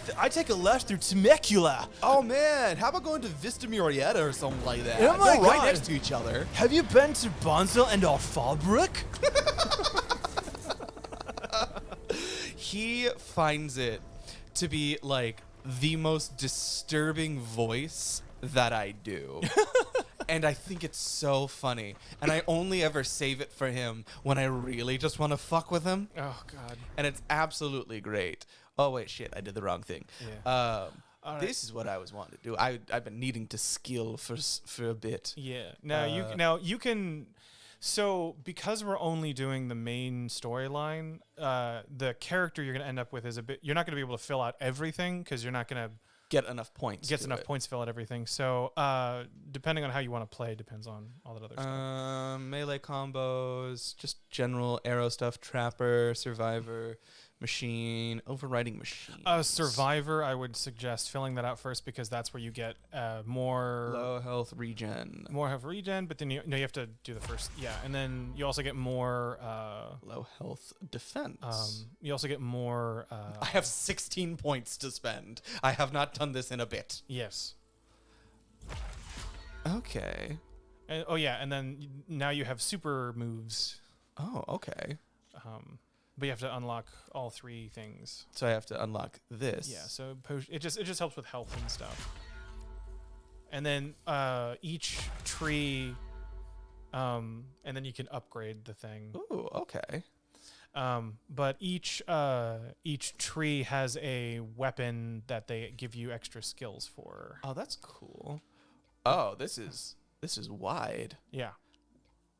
a left through Temecula. Oh, man. How about going to Vista Murrieta or something like that? Oh, my They're God. right next to each other. Have you been to Bonzel and Alfabrook? He finds it to be like the most disturbing voice that I do. And I think it's so funny. And I only ever save it for him when I really just want to fuck with him. Oh, God. And it's absolutely great. Oh, wait, shit. I did the wrong thing. Yeah. Right. This is what I was wanting to do. I've been needing to skill for a bit. Yeah. You can. So because we're only doing the main storyline, the character you're going to end up with is a bit. You're not going to be able to fill out everything because you're not going to get enough points. Points to fill out everything. So depending on how you want to play, depends on all that other stuff. Melee combos, just general arrow stuff, trapper, survivor, machine, overriding machine. Survivor, I would suggest filling that out first because that's where you get more low health regen. More health regen, but then you have to do the first, and then you also get more low health defense. You also get more. I have 16 points to spend. I have not done this in a bit. Yes. Okay. And, and then now you have super moves. Oh, okay. But you have to unlock all three things. So I have to unlock this. Yeah. So it just helps with health and stuff. And then each tree, and then you can upgrade the thing. Ooh, okay. But each tree has a weapon that they give you extra skills for. Oh, that's cool. Oh, this is wide. Yeah.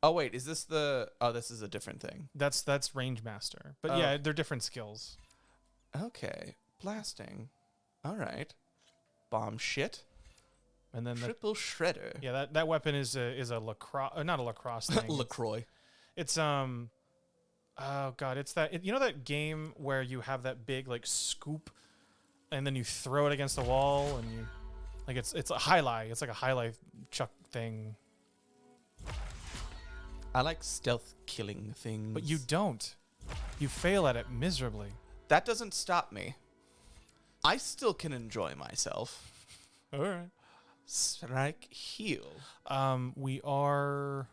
Oh wait, is this the? Oh, this is a different thing. That's Range Master, but yeah, they're different skills. Okay, blasting. All right, bomb shit. And then triple shredder. Yeah, that weapon is a lacrosse, not a lacrosse thing. LaCroix. It's oh god, it's that you know that game where you have that big like scoop, and then you throw it against the wall, and you like it's a highlight. It's like a highlight chuck thing. I like stealth killing things. But you don't. You fail at it miserably. That doesn't stop me. I still can enjoy myself. All right. Strike heal. We are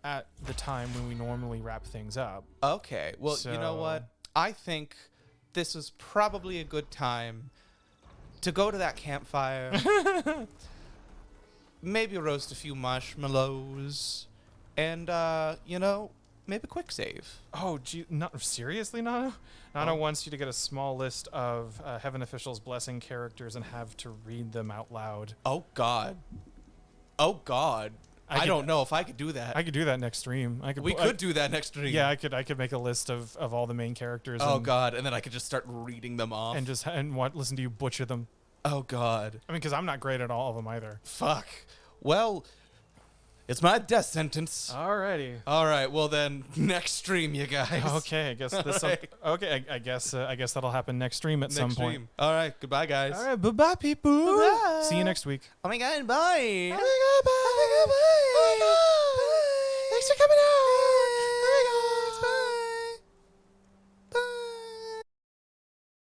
at the time when we normally wrap things up. Okay. Well, you know what? I think this was probably a good time to go to that campfire. Maybe roast a few marshmallows. And, maybe quick save. Oh, gee, seriously, Nana? Nana wants you to get a small list of Heaven Officials blessing characters and have to read them out loud. Oh, God. I don't know if I could do that. I could do that next stream. We could do that next stream. Yeah, I could make a list of all the main characters. Oh, God. And then I could just start reading them off. And listen to you butcher them. Oh, God. I mean, because I'm not great at all of them either. Fuck. Well... It's my death sentence. Alrighty. All right. Well, then next stream, you guys. Okay, I guess this. Right. Okay, I guess that'll happen next stream at some Next point. stream. All right. Goodbye, guys. All right, bye, people. Bye. See you next week. Oh my God. Bye. Oh my God, bye.